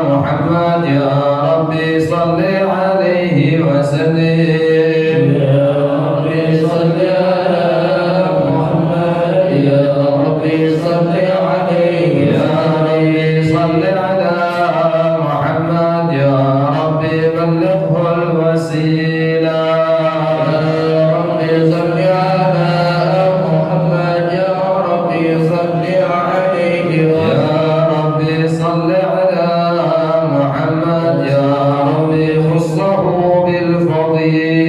محمد يا ربي صل عليه وسلم يا ربي صل على محمد يا ربي صل عليه يا ربي صل على محمد يا ربي بلغه الوسيلة يا ربي صل على محمد يا ربي صل عليه يا ربي صل على محمد يا ربي خصه بالفضيلة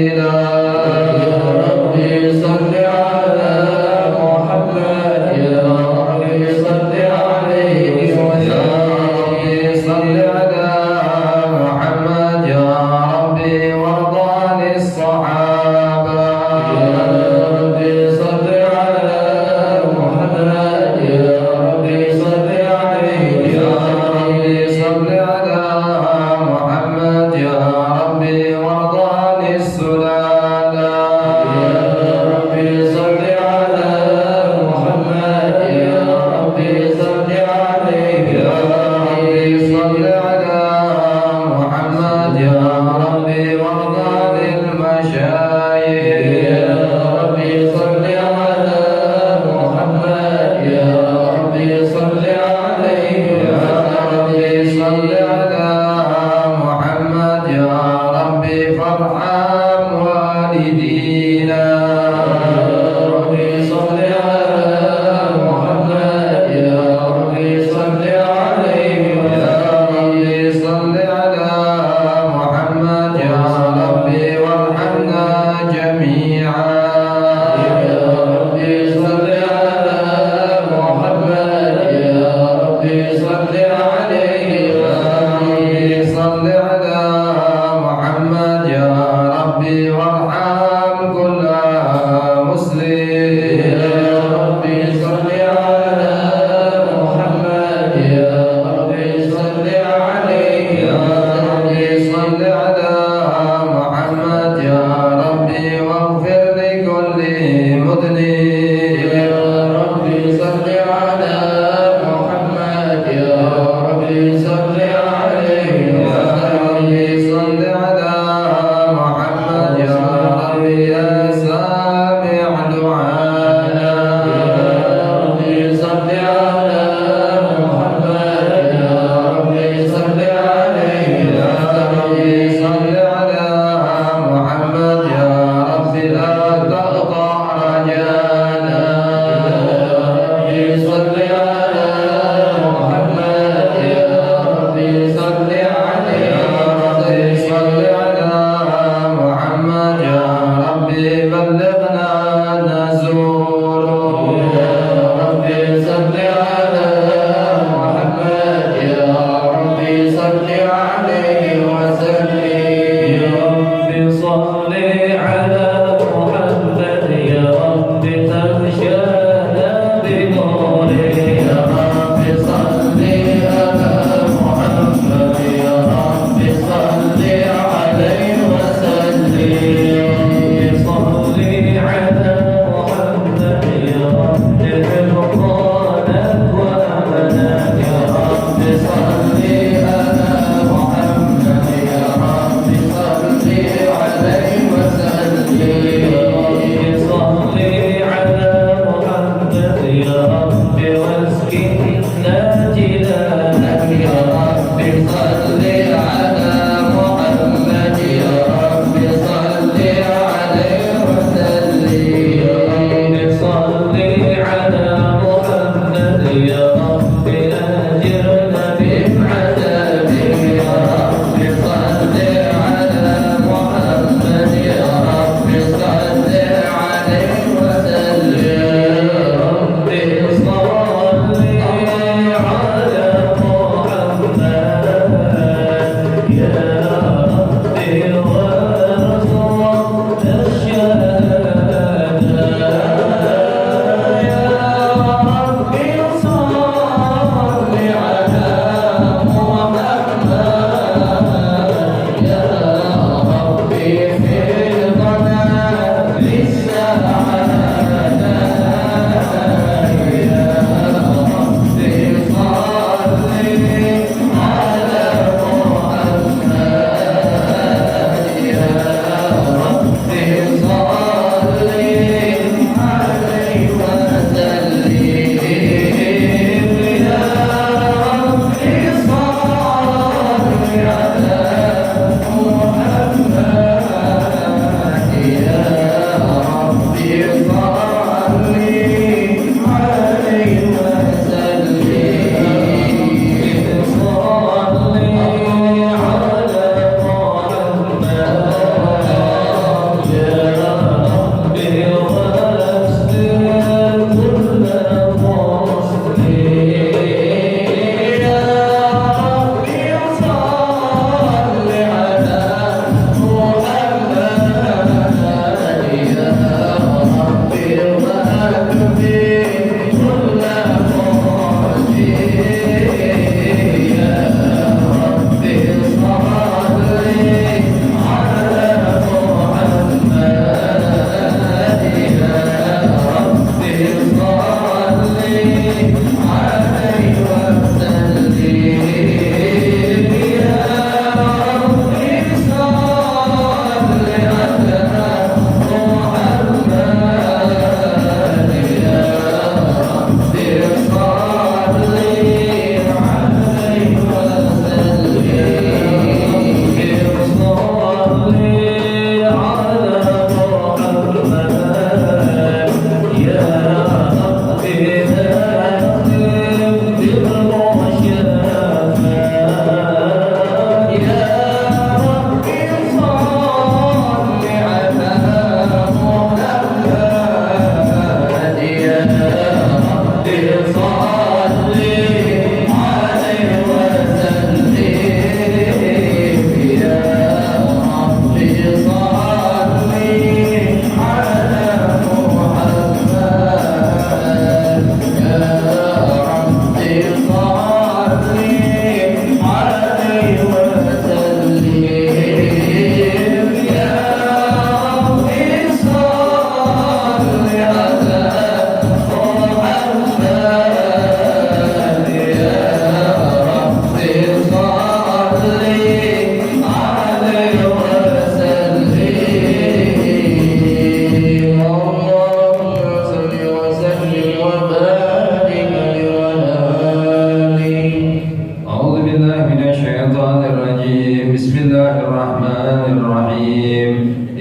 بالله من الشيطان الرجيم بسم الله الرحمن الرحيم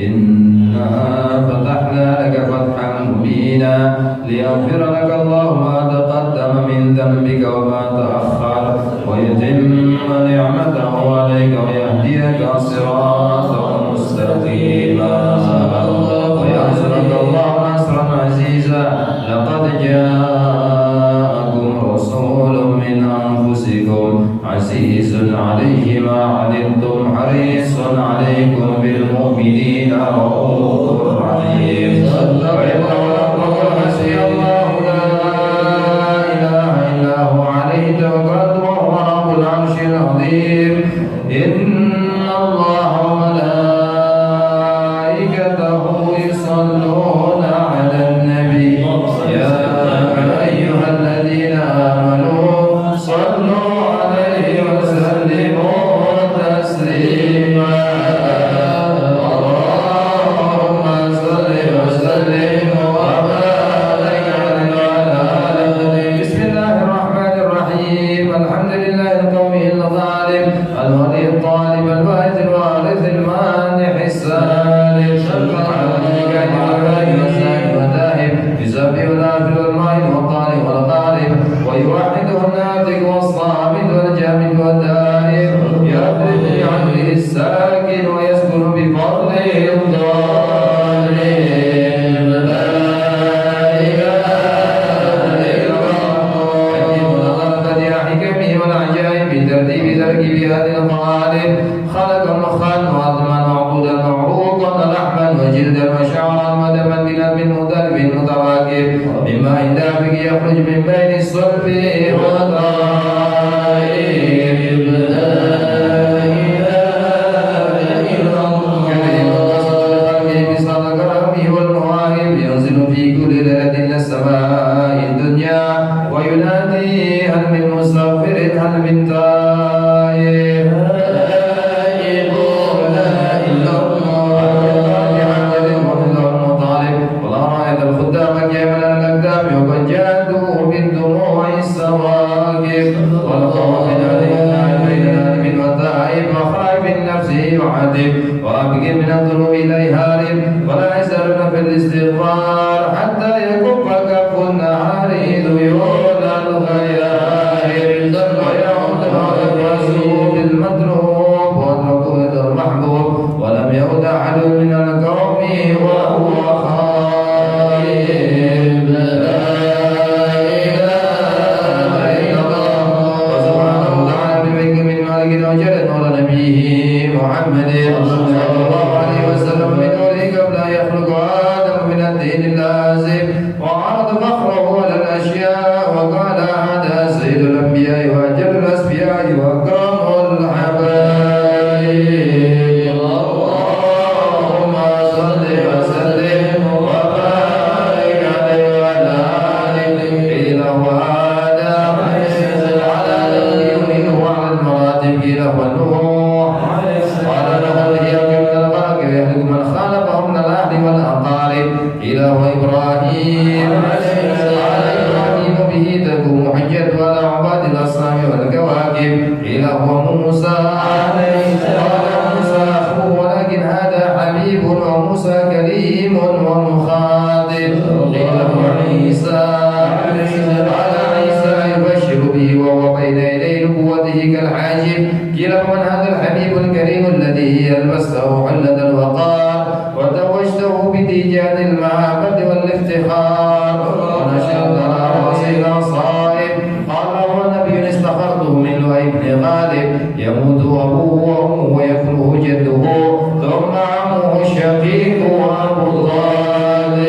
إنا فتحنا لك فتحا مبينا ليغفر لك الله ما تقدم من ذنبك وما تأخر ويتم نعمته عليك ويهديك صراطا مستقيما وينصرك الله نصرا عزيزا لقد جاءكم رسول من أنفسكم عزيز عليه ما عنتم حريص عليكم بالمؤمنين رؤوف رحيم حسبي الله لا إله إلا هو عليه توكلت وهو رب العرش العظيم إن الله وملائكته يصلون على النبي يا أيها الذين آمنوا صلوا عليه وسلموا تسليما اللهم صل وسلم وبارك عليه وعلى آله بسم الله الرحمن الرحيم الحمد لله القوي الظالم الولي الطالب الواجد الوارث المانح السالم يسبح الآخر والمعين والطالب والغالب ويوحده الناطق والصامت والجامد والدائم يضرب بعمره الساكن ويسكن بفضله الظالم لا إله إلا الله حكيم الغلبة يا حكمه والعجائب بترتيب تركيب هذه المعالم خلق مخا وعظما وعقودا وعروقا ولحما وجلدا وشعرا ودما بلب مدرب متواكب مما عند فيك يخرج من بين الصلب والترائب لا إله إلا الله كريم الخلق بصدق كرمه والمواهب ينزل في كل ليلة إلى السماء الدنيا وينادي هل من مستغفر هل من تائب الخدام كاملا الأقدام وقد جادوا بالدموع السواقب والقوافل علينا بين نائم وتائب وخائف النفس وعاتب وأبقي من الذنوب إليه هارب ولا يزالون في الاستغفار حتى يكف كف النهار ذيول الغيائب ويعود الرسول المطلوب واتركوا إلى المحبوب ولم يعد أحد من القوم وهو خائب لا إله إلا الله وسبحانه وتعالى بملك من مالك وجل نور نبيه محمد صلى الله عليه وسلم من نوره قبل أن يخلق آدم من الدين اللازم وعرض فخره على الأشياء وقال هذا سيد الأنبياء وأجل الأسفياء وأكرم الحبايب اللهم صل وسلم وبارك عليه وعلى آله قيل وآدم على نبيه وعلى المراتب قيل ونوح قال لقد يكن من الخلق يهلك من خالفهم من الأهل والأقارب قيل وإبراهيم قال إبراهيم به تكون حجة على عباد الأصنام والكواكب قيل هو موسى قال موسى أخوه ولكن هذا حبيب وموسى كريم ومخاطب قيل هو عيسى قال عيسى يبشر به وهو بين يدي نبوته كالحاجب قيل ومن هذا الحبيب الكريم الذي ألبسته حلة الوقار وتوجته بتيجان المحبة والافتخار ونشرت راسل صائب قال هو نبي استخرته من لؤي بن غالب يموت أبوه وأمه ويكره جده ثم عمه الشقيق وأبو طالب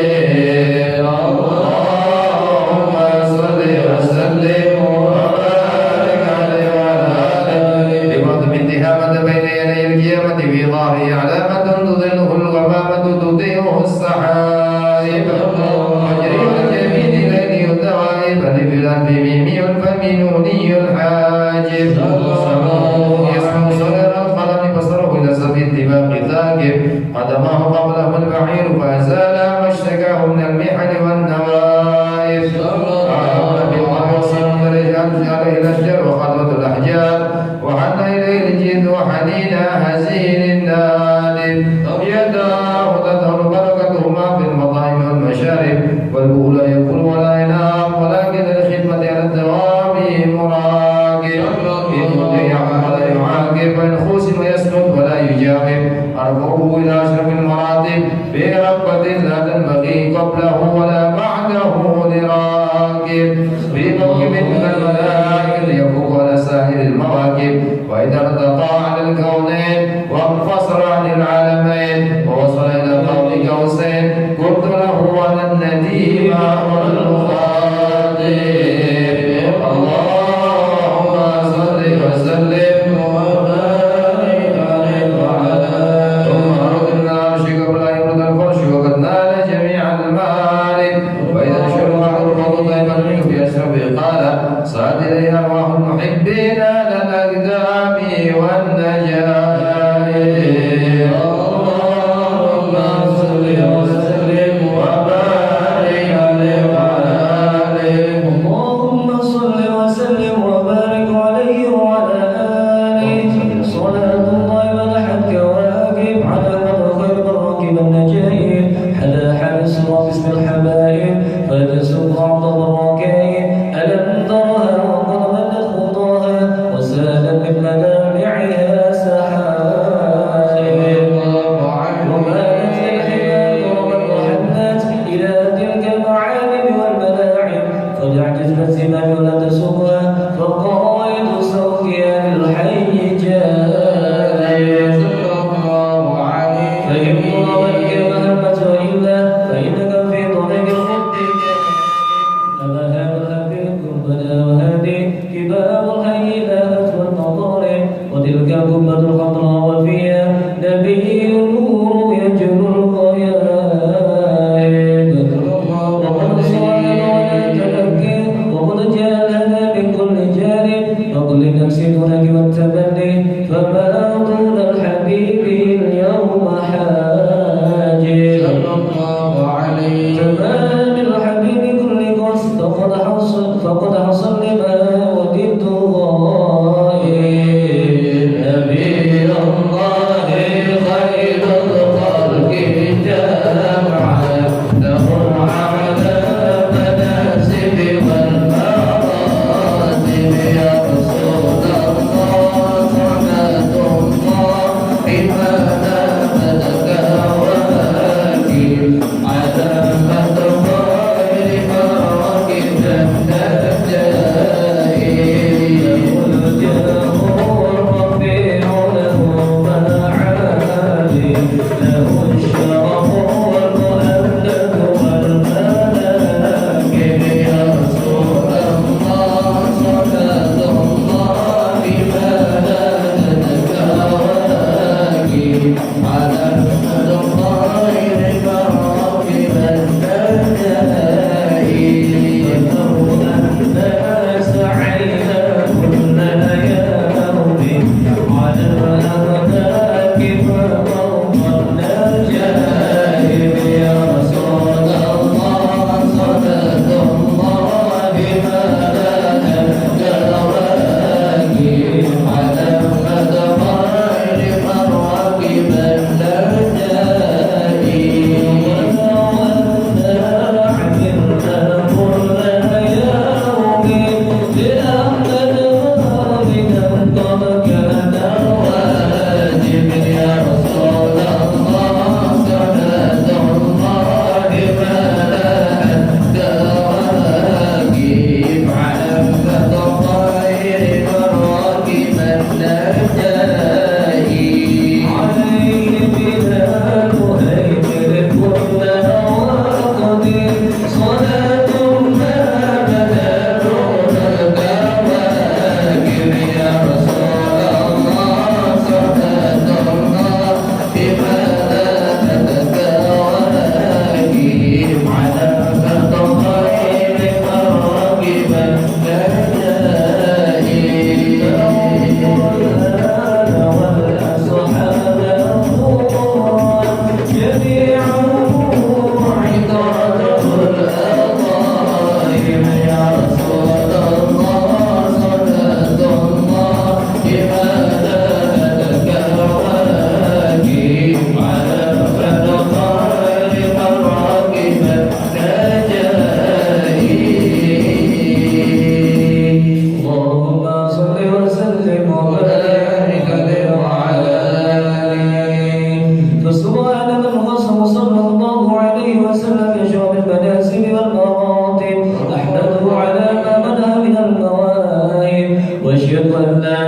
اللهم صل وسلم وبارك عليه وعلى آله بفضل التهامة بين يدي القيامة في ظهره علامة تظله الغمامة تطيعه السحائب مجري الجبين الذي الدوائب البلاد بميمي الفمنوني الحاجب يسمع صغير القلم بصره إلى سبيل اتباق ثاقب قدمه قبله البعير فأزال ما اشتكاه من المحن والنوائب بالقبص عليه الأشجار وخلوة الأحجار وأن إليه الجد حنين حزين نادم يداه تظهر بركتهما في المطاعم والمشارب والبخل لا يأكل ولا ينام ولكن الخدمة على الدوام مراقب إن يعمل ولا يعاقب وإن خصم يسكت ولا يجاوب أرفعه إلى أشرف المراتب برغبة لا تنبغي قبله ولا بعده لراكب في موكب من الملائكة يفوق على سائر المواكب وإذا ارتقى على الكونين وانفصل عن العالمين ووصل إلى قول قوسين قلت له أنا النديم والمخاطب اللهم صل وسلم وبارك عليه وعلى ثم ردنا عرشك ولا يرد الفرش وقد نال جميع المالك وإذا شرع الرفض طيبا منه في أشرفه قال صعد إليه أرواح المحبين على الأقدام والنجاة اللهم صل وسلم وبارك عليه وعلى آله اللهم صل وسلم وبارك عليه وعلى آله صلاة الله ملحت كواكب على من خير الراكب النجائب حلا حال سرى باسم الحبائب فجسوا بعض الراكائب ألم ترها وقد مدت خطاها وسالت من مدامعها سحائب ومالت للحباب وقد رحلت إلى تلك المعالم والملاعب قد عجزت الزمام ولا تسوقها فقائد سوقها للحي جائز فإن ضربتك مهمة وإلا فإنك في طريق الخط أما هذا بالقربنا وهذه كباب الحي لاهت والنظار وتلك قبة الخضراء وفيها نبي نور يجلو القيائد وقد صعد ولا تلقي وقد جاء لنا من كل جانب فقل نفس هناك والتبني فما طول الحبيب اليوم حاجب تمام الحبيب كل قصد فقد حصل لما وددت غائب نبي الله خير الخلق جمعا له على مناسب والمراتب يا رسول الله صلاة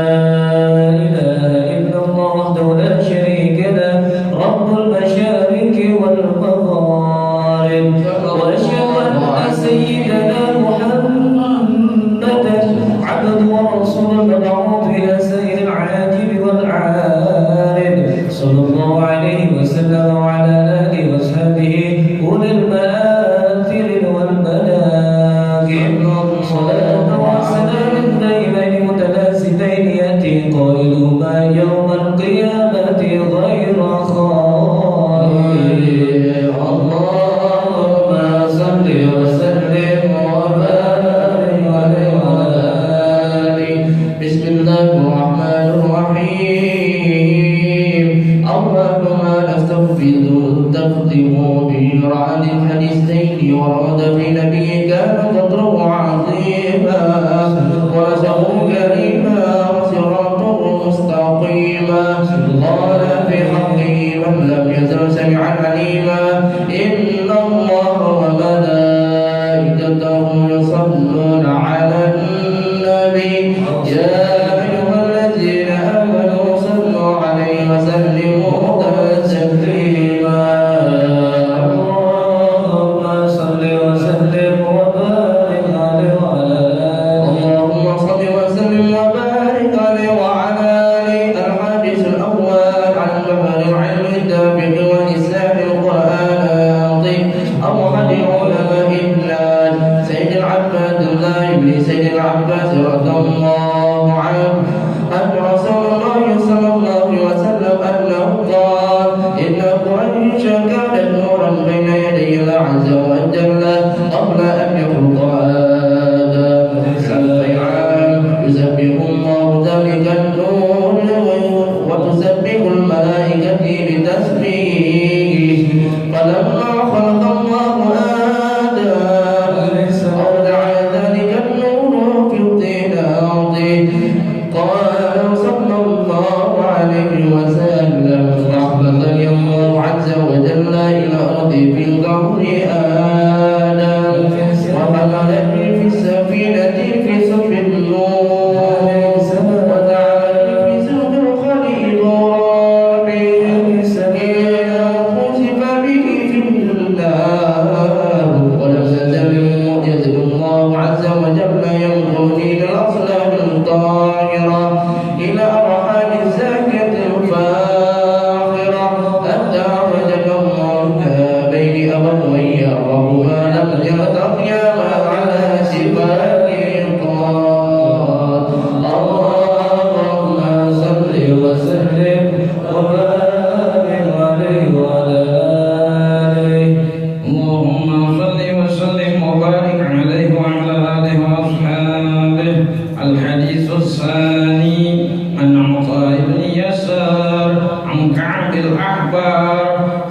إله إلا الله وحده لا شريك له رب المشارق والمغارب وأشهد أن سيدنا محمدا عبد ورسول المبعوث إلى سائر العاجب والعارب صلى الله عليه وسلم وعلى آله وصحبه أولي المآثر والمناقب صلاة وسلام دائمين متلازمين يأتي قائلهما يوم القيامة غير خائب اللهم صل وسلم وبارك عليه وعلى آله بسم الله الرحمن الرحيم اللهم نستغفر تقدم برعد الحديثين ورد في نبيك قدره عظيما ورزقه كريما وصراطه مستقيما قال في حقه من لم يزل سميعا عليما إن الله وملائكته يصلون على النبي يا أيها الذين آمنوا صلوا عليه وسلموا تسليما اللهم صل وسلم وبارك عليه وعلى آله اللهم صل وسلم وبارك عليه وعلى آله الحديث الأول عن بحر العلم الدافق ولسان القرآن العظيم أوحد علماء الناس سيد العباد الله بن سيد العباس رضي الله عنه أن رسول الله صلى الله عليه وسلم أنه قال إن قريش كانت نورا بين يدي الله عز وجل قبل أن يخلق آدم سبع عام يسبح الله ذلك النور وتسبح الملائكة بتسبيحه فلما خلق الله آدم أودع ذلك النور في الطين أرضه قال صلى الله عليه وسلم رحمة الله عز وجل إلى الأرض في ظهر آدم وحملني في السفينة في صف النور وجعلني في سوق الخليل إذا خسف به في النار ولم يزل الله عز وجل ينظرني للأصنام الطاهرة إلى أرحام الزاكية الفاخرة حتى وجد الله بين أبوي وهما لم يلتقيا على سفاك قال اللهم صل وسلم وبارك عليه وعلى آله اللهم صل وسلم وبارك عليه وعلى آله وأصحابه الحديث الثاني عن عطاء بن يسار عن كعب الأحبار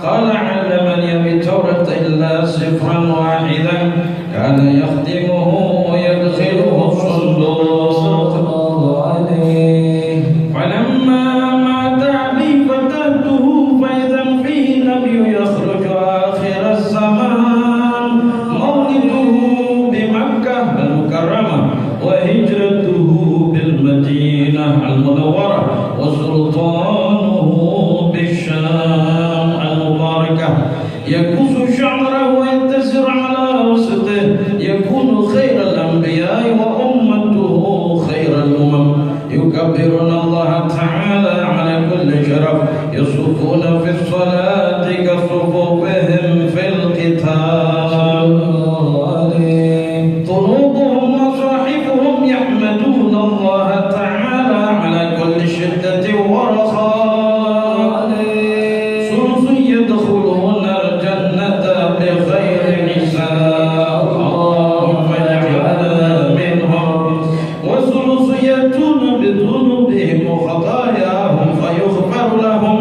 قال علمني بالتوراة إلا صفرا واحدا كان يختمه ويدخله الصندوق صلى الله عليه فلما مات أبي فتاته فإذا فيه نبي يخرج آخر الزمان مولده بمكة المكرمة وهجرته بالمدينة المنورة وسلطانه بالشام المباركة يكوس شعره ويتسر على رأسه يكون خير الأنبياء وأمته خير الأمم يكبرون الله تعالى على كل شرف يصفون في الصلاة كصفوفهم في القتال قلوبهم وصاحبهم يحمدون الله تعالى على كل شدة ورخاء ثلث يدخلون الجنة بغير حساب اللهم اجعلنا منهم وثلث يأتون بذنوبهم وخطاياهم فيغفر لهم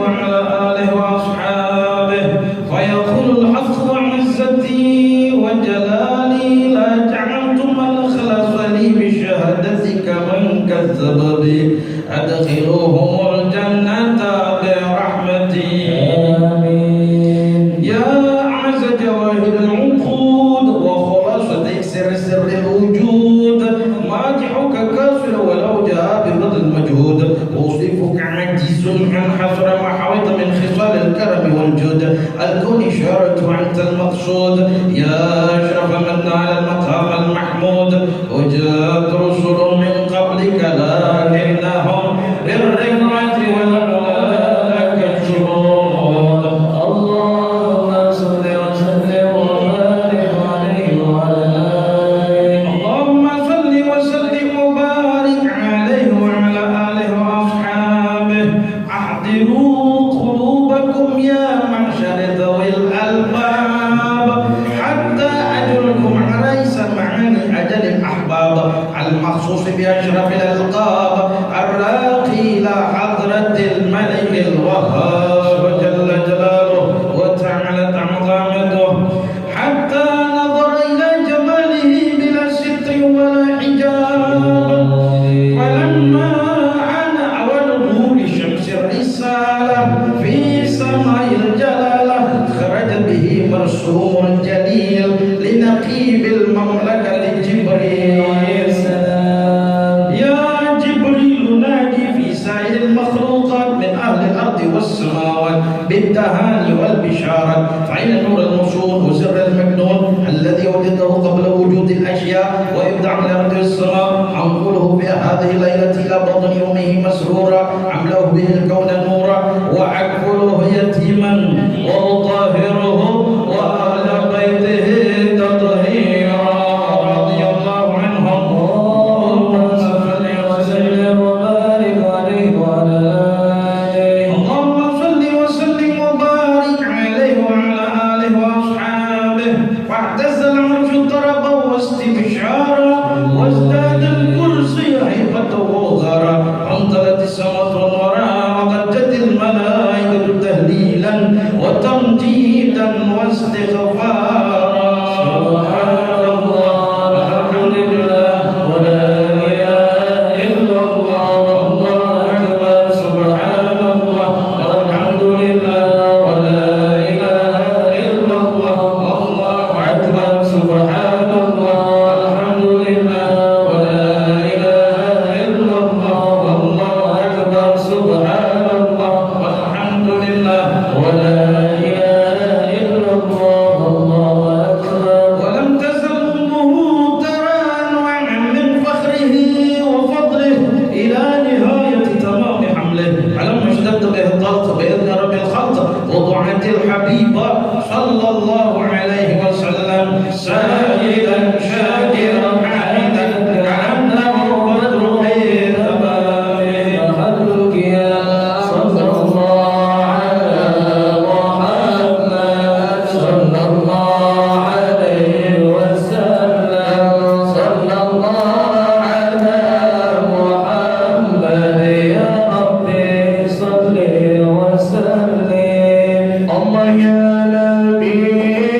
وعلى آله وأصحابه فيقول الحق وعزتي وجلالي لا جعلت من أخلص لي بشهادتك من كذب بي أدخلوهم الجنة برحمتي آمين. يا أعز جواهر العقود وخلاصة سر الوجود مادحك كافر ولو جاء ببذل المجهود أوصفك عجيز عن حصر ما حويت من خصال الكرم والجود الكون إشارة أنت المقصود يا أشرف من على المقام المحمود وجاءت رسل من قبلك لكنهم بالرفعة والعلا كالشهود اللهم صل وسلم وبارك عليه وعلى آله. اللهم صل وسلم وبارك عليه وعلى آله وأصحابه أحضروا قلوبكم يا معشر ذوي الألباب حتى أجركم عريس معاني أجل الأحباب المخصوص بأشرف الألقاب الراقي إلى حضرة الملك الوهاب جل جلاله وتعالى عظمته حتى نظر إلى جماله بلا ستر ولا حجاب فلما أنا أول ظهور شمس الرسالة في سماء الجلالة خرج به مرسوم جليل لنقيب المملكة لجبريل عليه السلام يا جبريل نادي في سائر المخلوقات من أهل الأرض والسماوات بالتهاني والبشارة فإن نور الموصول وسر المكنون الذي وجده قبل وجود الأشياء ويبدع من الأرض والسماء أنقله في هذه الليلة إلى بطن يومه مسرورا عمله به الكون نورا وأكفله يتيما وأطهره وأهل بيته تطهيرا رضي الله عنهم اللهم صل وسلم وبارك عليه وعلى آله. اللهم صل وسلم وبارك عليه وعلى آله وأصحابه واعتز العرش ضربا واستبشارا وازداد الكرسي هيبة وغرا وانطلت السماء نورا وضجت الملائكة تهليلا وتمجيدا واستغفارا سبحان الله والحمد لله ولا إله إلا الله والله أكبر سبحان الله والحمد لله ولا إله إلا الله والله أكبر سبحان الله والحمد لله ولا إله إلا الله والله أكبر سبحان الله والحمد لله ولا إله إلا الله والله أكبر ولم تزل أمه ترى أنواعا من فخره وفضله إلى نهاية تمام حمله فلما اشتد به الضغط بإذن رب الخلق وضعت الحبيب صلى الله عليه وسلم ساجدا شاكرا حامدا كأنه بدر بين بابه فخلك يا صلى الله على محمد صلى الله عليه وسلم صلى الله على محمد يا ربي صل وسلم الله يا نبي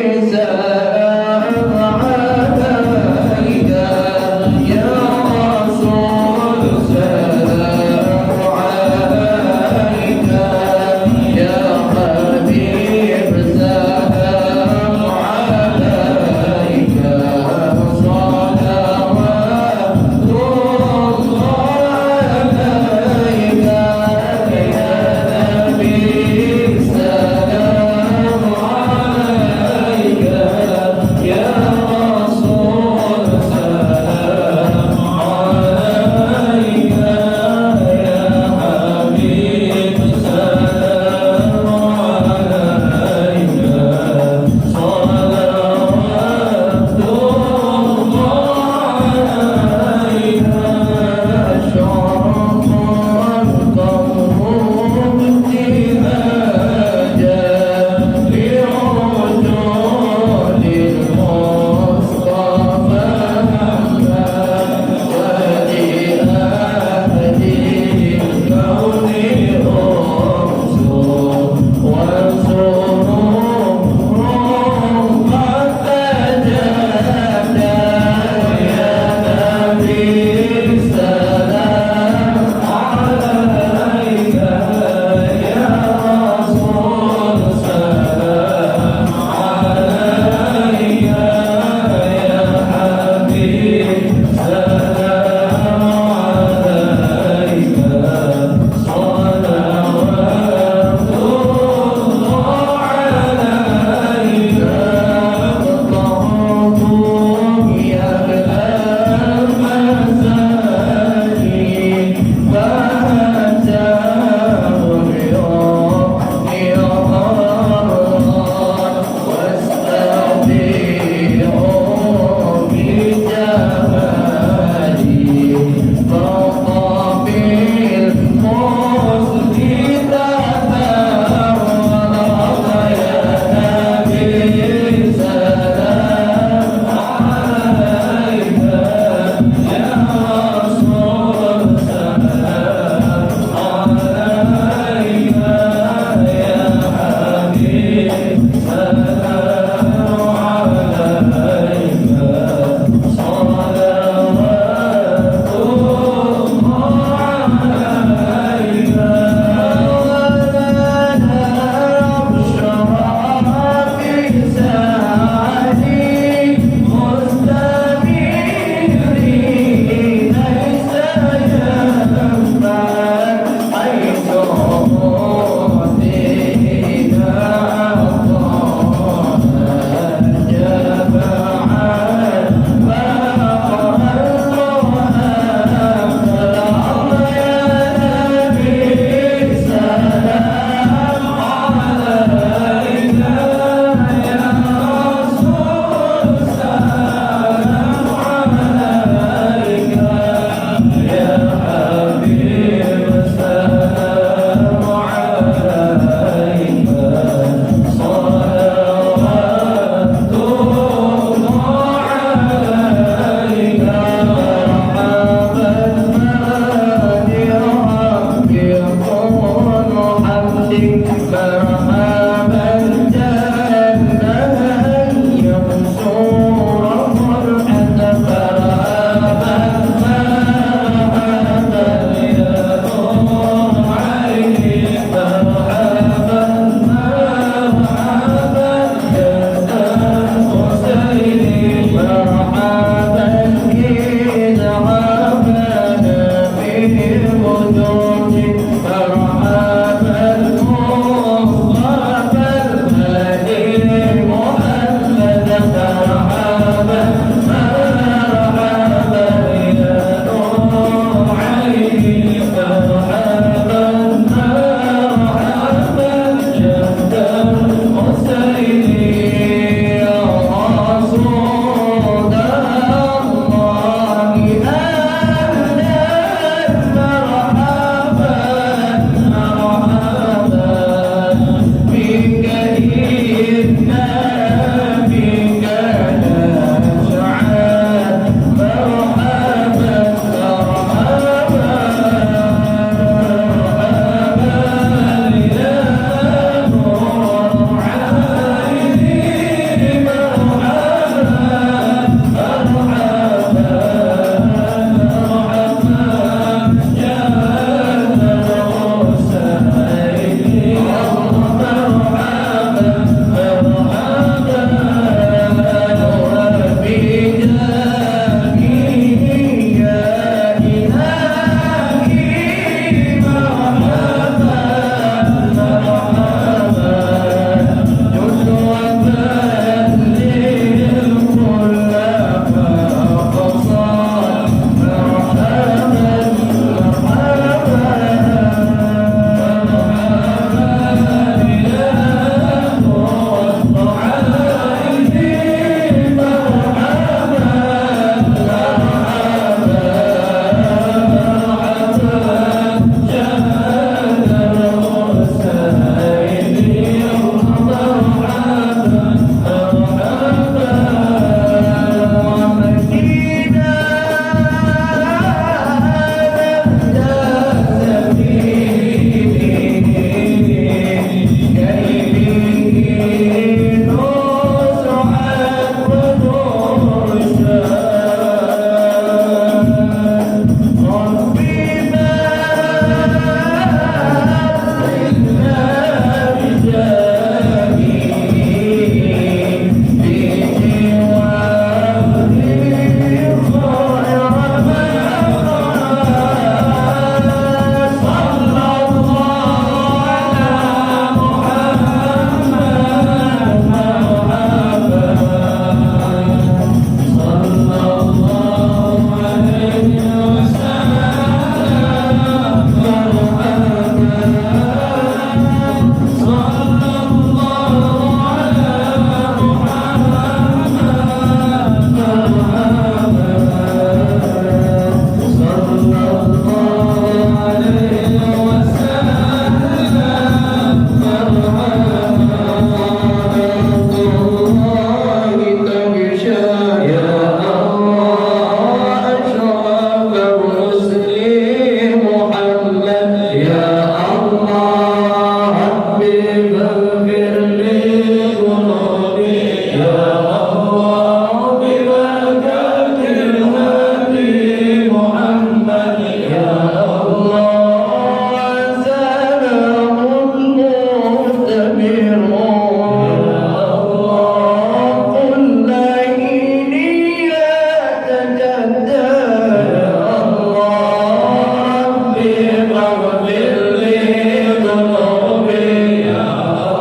واغفر لي ذنوبي يا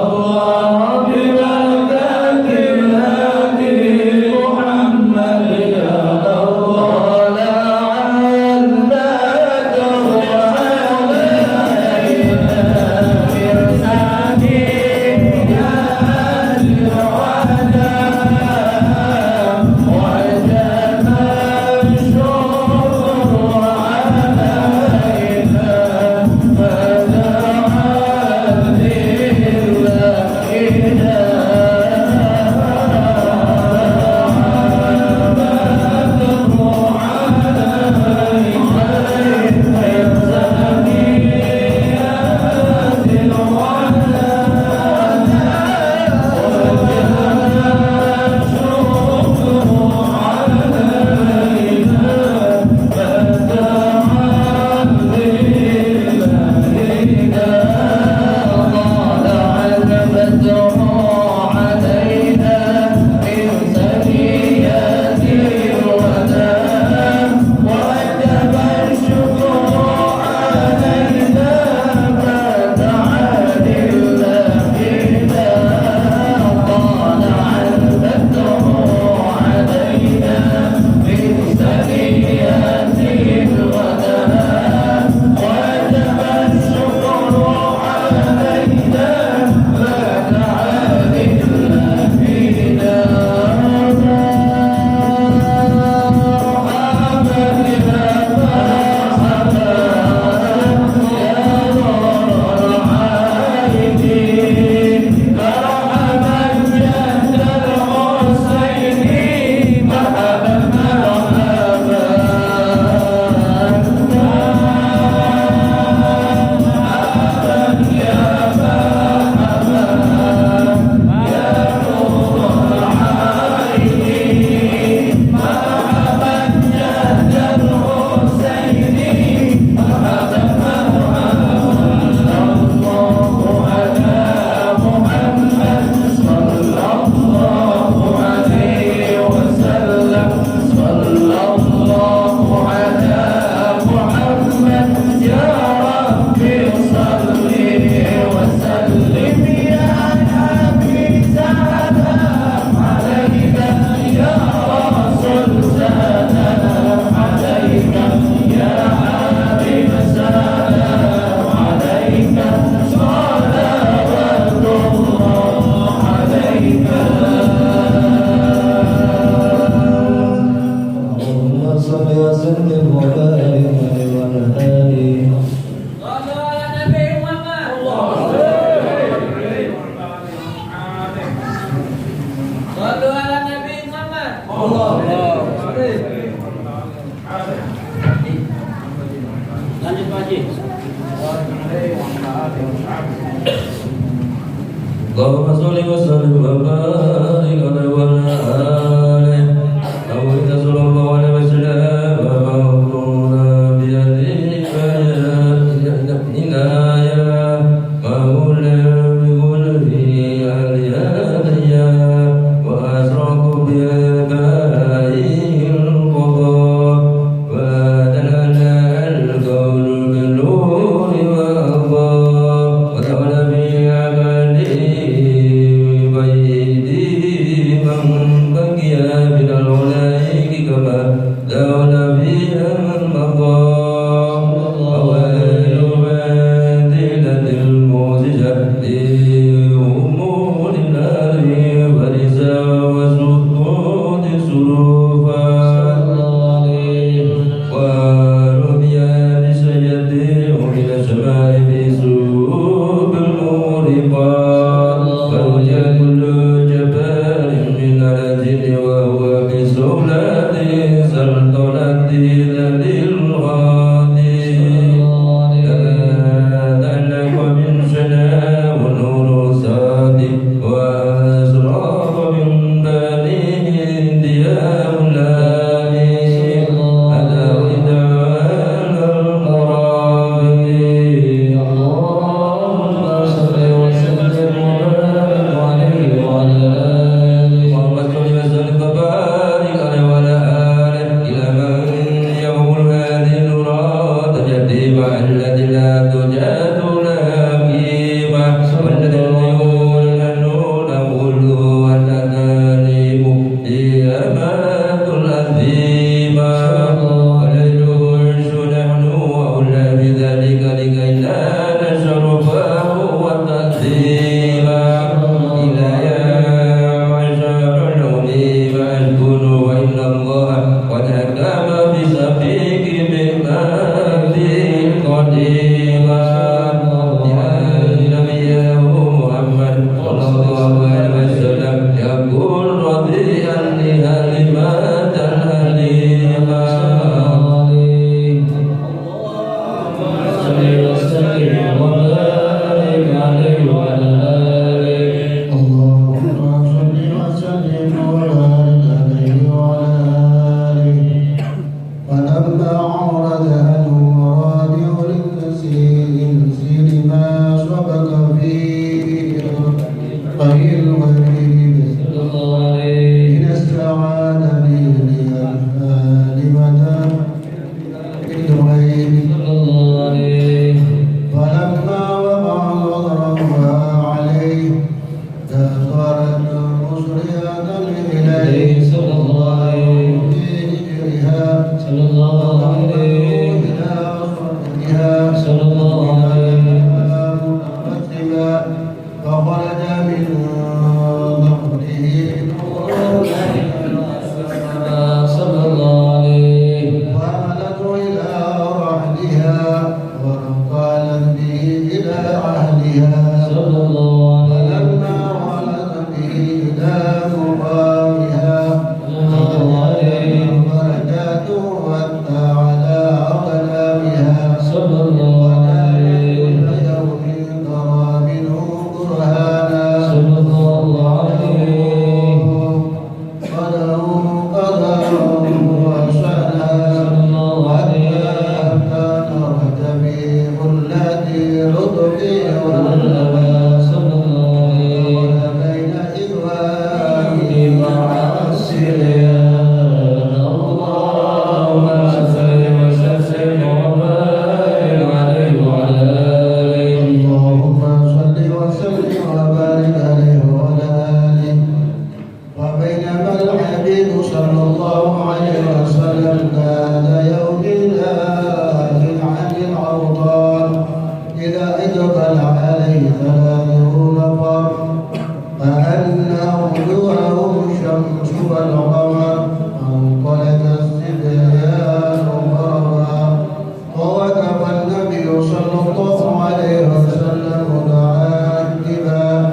اللهم صل وسلم وبارك على وعلى آله أولئك صلى الله عليه وسلم وبارك بيدك يا مولى بكل في أهلها وأسرق بآبائه القضاء وتنادى القول بالنور والأضاء وتولى في عباده بيدي من بقي من الأولئك كما تولى فيها من مضى وويل منزلة المعجزة لأمور النار ورزا وسقوط سروفا ورميا بسيده إلى السماء بسوء المورقات فرجى كل جبار من الجن وهو بسولة سلطنة للغادي تألق من سنا ونور صادق وأزرق من بنيه ديار لاني على ودان المرابي اللهم صل وسلم وبارك عليه وعلى آله اللهم صل وسلم وبارك عليه وعلى آله إلى من يقول هذه النورات تجدي مع التي لا تجاد لها قيمة والذي يقول النور كله والأكاليم هي أمانة العظيمة وليس نحن أولى بذلك لكي لا نشرفه وتقديما إلى يا معشر العليم أشكر وإن الله قد حكم بسبيك بما فيه قديما يا نبيه محمد صلى الله عليه وسلم يقول رضيا لهلمات الهليمة صل وسلم وبارك عليه وعلى آله اللهم صل وسلم وبارك عليه وعلى آله فلما عرض عنه مرادع للتسير ما سبق فيه غير الغريب صلى الله عليه من السعادة للأهل مدى بالغيب صلى الله عليه فلما وقع غضبها عليه دخلت مسرعة إليه صلى الله عليه في هجرها صلى الله عليه إلى صدرها صلى الله عليه متقدما فخرج من ظهره صلى الله عليه وعملت إلى رحلها وقالت به إلى أهلها صلى الله عليه فلما ولد به إلى مقامها بركاته حتى على أقدامها صلى الله عليه كل يوم ترى منه برهانا صلى الله عليه قدره قدره وشأنا صلى الله عليه حتى تركت به التي لطفي والنبى صلى الله عليه بين إخوانه مع السريان اللهم صل وسلم وبارك عليه وعلى آله اللهم صل وسلم وبارك عليه وعلى آله وبينما الحبيب صلى الله عليه وسلم كان يوم الآخر عن الأوطان إذا أقبل عليه 30 نفر فأن وجوههم الشمس والقمر انقلب الصبيان غربا ووقف النبي صلى الله عليه وسلم متعجبا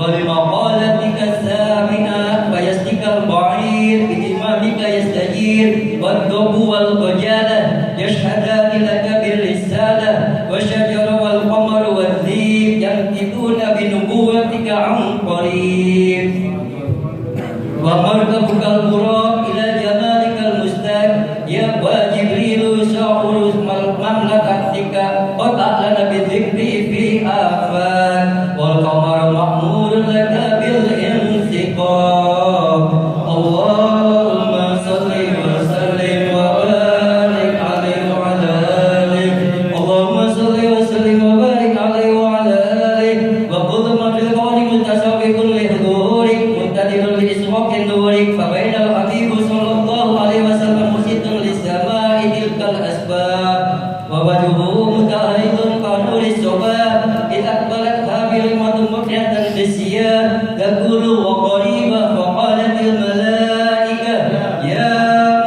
ولمقالتك الثامنة فيسلك البعير بإمامك يستجير والدب والقجالة يشهدان لك بالرسالة والشجر والقمر والذيب ينطقون بنبوتك عن قريب ومركبك البراق إلى جمالك المستاك يا وجبريل شعور مملكتك قد أعلن بذكري في آفاق والقمر مأمور لك بالانتقام اللهم صل وسلم وبارك عليه وعلى آله اللهم صل وسلم وبارك عليه وعلى آله وخذ ما في القول متسابق لحضورك منتدب لإسراق نورك فبين الحبيب صلى الله عليه وسلم مسيط للسماء تلك الأسباب ووجهه متعرض كنور الصباح إذ أقبلت هابلة مقنعة بالسياح تقول وقريبة فقالت الملائكة يا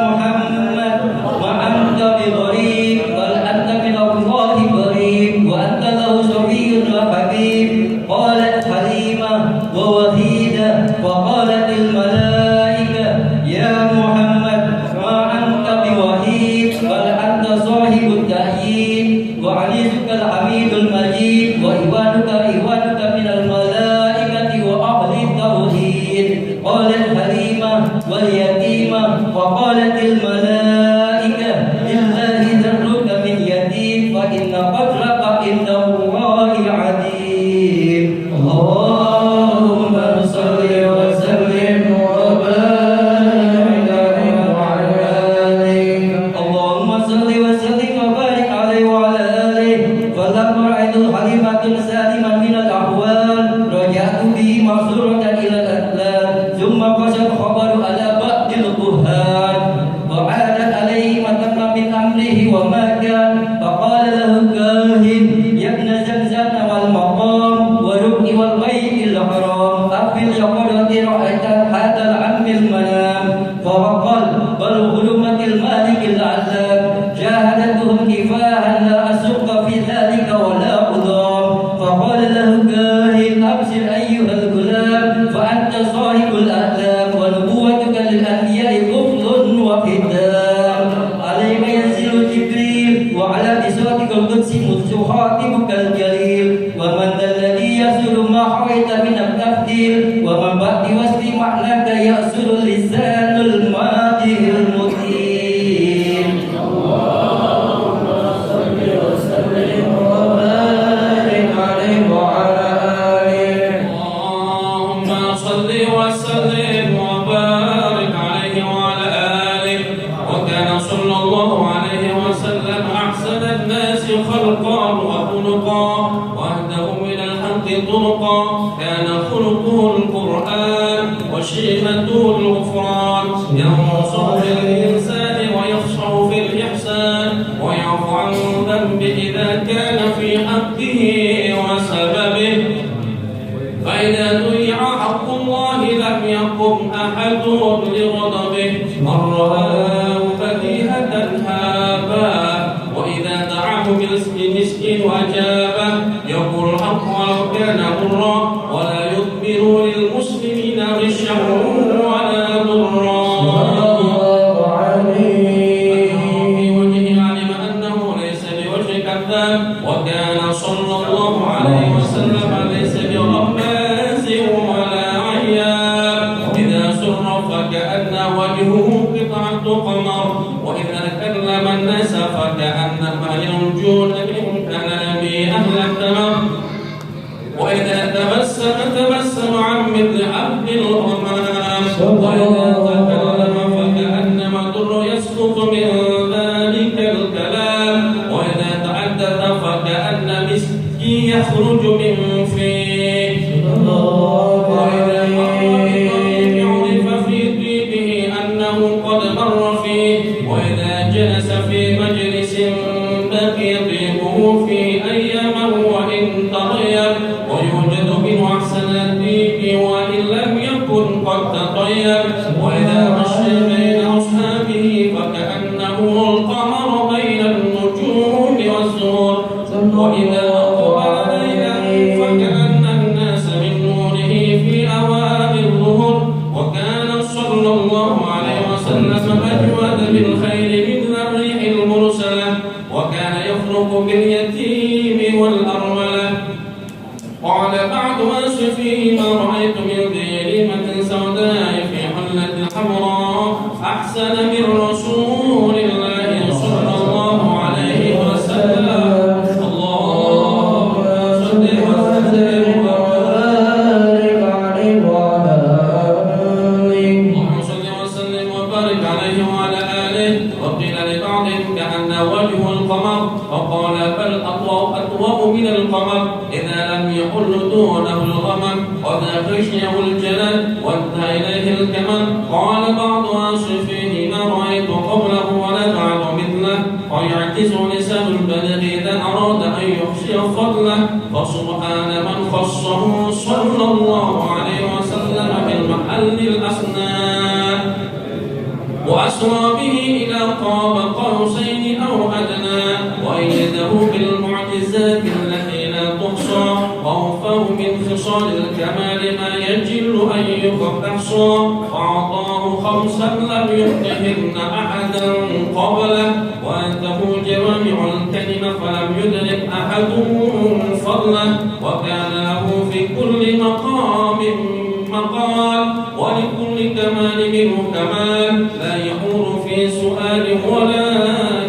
محمد ما أنت بغريب بل أنت من الله قريب وأنت له صبي وحبيب قالت حليمة ووحيدة فقالت الملائكة يا محمد ما أنت بوحيد بل أنت صاحب التأييد وعزيزك الحميد المجيد وإيوانك من الملائكة وأهل التوحيد قالت حليمة واليتيمة فقالت الملائكة لله ذرك من يتيم فإن قدرك عند الله عظيم اللهم صل وسلم وبارك عليه وعلى آله اللهم صل وسلم وبارك عليه وعلى آله فلما رأيت حليمة سالما من الأحوال رجعت به مبسورة إلى الأهلال ثم قصد خبر على بعض الكهان وعادت عليه متم من أمره وما كان فقال له الكاهن يا ابن زمزم والمقام والركن والبيت الحرام أقبل لقد رأيت هذا العم المنام فوقل بل ظلمة المالك العذاب جاهدتهم كفاها لا أسق في ذلك ولا أضام فقال له الكاهن أبصر أيها الغلام فأنت صاحب الأحلام ونبوتك للأنبياء كفل وختام عليك ينزل جبريل وعلى بصوتك القدس يخاطبك الجليل ومن ذا الذي يصل ما حويت من التفضيل ومن بعد وصف معناك يأصل لسان الماضي المتين اللهم صل وسلم وبارك عليه وعلى آله اللهم صل وسلم وبارك عليه وعلى آله وكان صلى الله عليه وسلم أحسن الناس خلقا وخلقا وأهدهم إلى الحق طرقا كان خلقه القرآن وشيمته الغفران ينصر في الإنسان ويخشع في الإحسان ويعفو عن ذنب إذا كان في حقه وسببه فإذا ضيع حق الله لم يقم أحد لغضبه من رآه بديهة هابا وإذا دعاه بالمسك وجابه يقول الحق ولو كان ضرا ولا يدبر للمسلمين غشا ولا ضرا في وجهه علم أنه ليس بوجه كذاب وكان صلى الله عليه وسلم ليس بغماز ولا عياب إذا سر فكأن وجهه قطعة قمر وإذا كلم الناس فكأنما يرجون من كلام أهل التمام وإذا تبسم عن مثل عبد الغمام وإذا تكلم فكأنما الضر يسقط من ذلك الكلام وإذا تحدث فكأن مسكي يخرج من فيه وإذا مر بطريق عرف في طيبه أنه قد مر فيه وإذا جلس في مجلس بقي طيبه في أيامه وإن تغير ويوجد منه أحسن الطيب وإن لم يكن قد تطيب وإذا مشى بين أصحابه فكأنه القمر بين النجوم والزهور وإذا أقبل علينا فكأن الناس من نوره رأيت من ذي ريمة سوداء في حلة حمراء أحسن من رسول الله صلى الله عليه وسلم. اللهم صل وسلم وبارك عليه وعلى آله. اللهم صل وسلم وبارك عليه وعلى آله. وقيل لبعضهم كأن وجه القمر وقال بل أضواء من القمر إذا لم يحل دونه الغمم وذا غشيه الجلال وانتهى إليه الكمل. قال بعض آصفيه ما رأيت قبله ولا بعد مثله ويعجز لسان البلد إذا أراد أن يخشي فضله. فسبحان من خصه صلى الله عليه وسلم بالمحل الأسنى وأسرى به إلى قاب قوسين أو أدنى وأيده بالمعجزات التي لا تحصى وأوفاه من خصال الكمال ما يجل أن يحصى. وأعطاه خمسا لم يؤتهن أحدا قبله وأنته جوامع الكلمة فلم يدرك أحد فضله. وكان له في كل مقام مقال ولكل كمال منه كمال لا يحور في سؤال ولا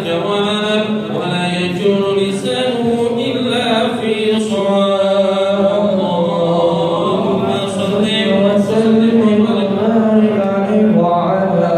جواب ولا يجول لسانه إلا في صواب. اللهم صل وسلم وبارك عليه وعلى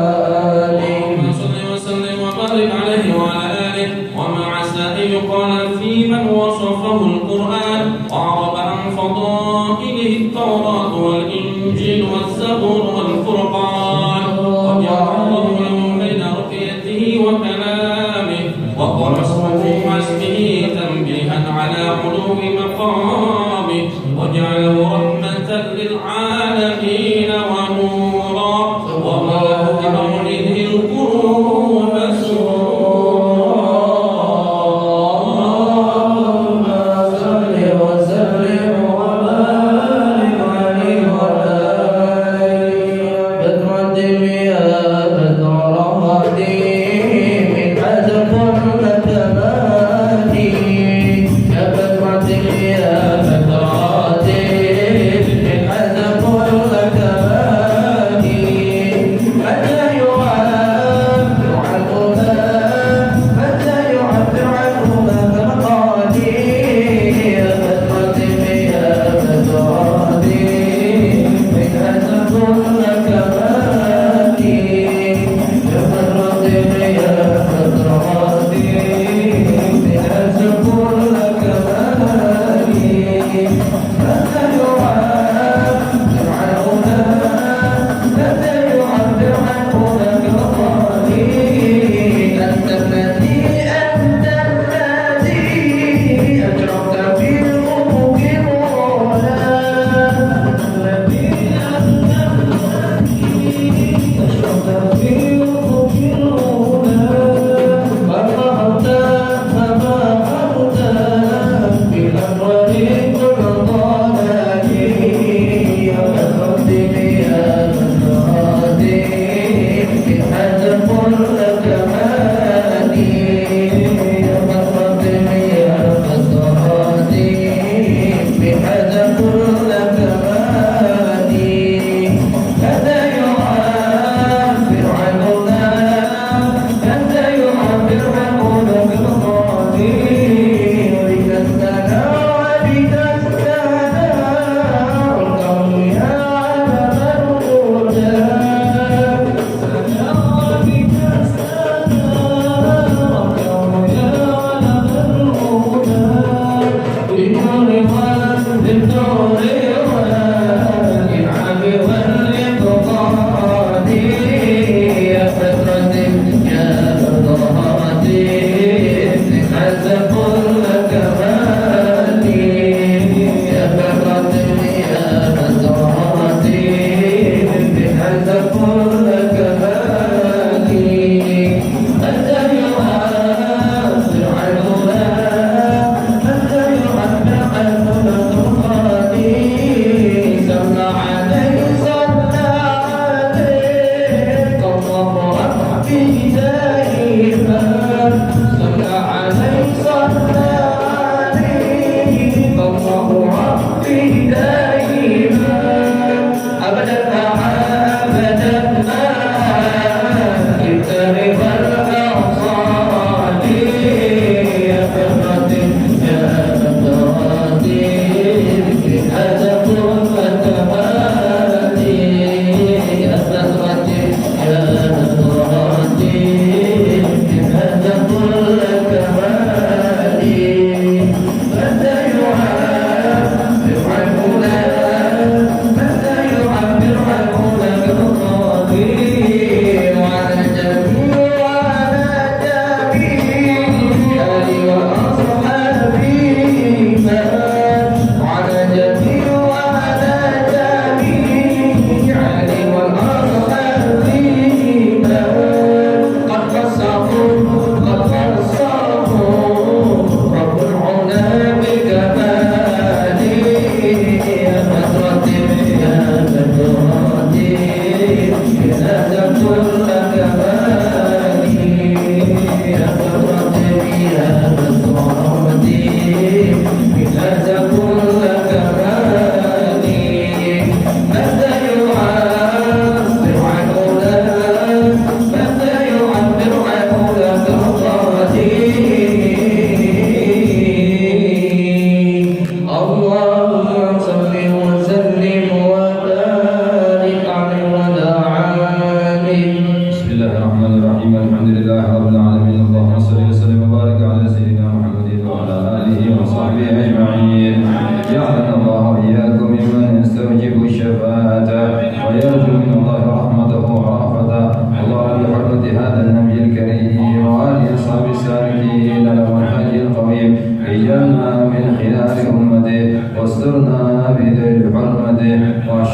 آله. اللهم صل وسلم وبارك عليه وعلى آله. وما عسى أن يقال في من وصفه القرآن وعرب عن فضائله التوراة والإنجيل والزبور والفرقان وجعل الله له بين رؤيته وكلامه وقال اسمه واسمه تنبيها على علو مقامه وجعله رحمة للعالمين ونورا وملأ بمولده القلوب سرورا.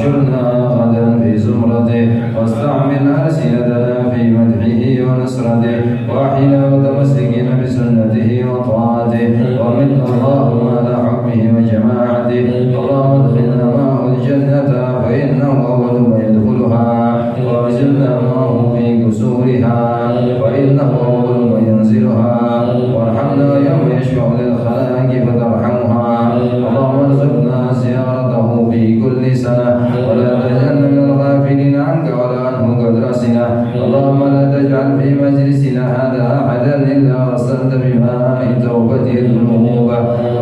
واحشرنا غدا في زمرته واستعمل ألسنتنا في مدحه ونصرته وأحينا متمسكين بسنته وطاعته ومنا اللهم على حكمه وجماعته اللهم ادخلنا معه الجنة فإنه أول من يدخلها وأجلنا معه في قصورها فإنه أول من ينزلها وارحمنا يوم يشفع للخلائق فترحمها اللهم ارزقنا زيارته في كل سنة ولا تجعلنا من الغافلين عنك ولا عنه قد رسنا اللهم لا تجعل في مجلسنا هذا أحدا إلا غسلت بماء توبته الذنوب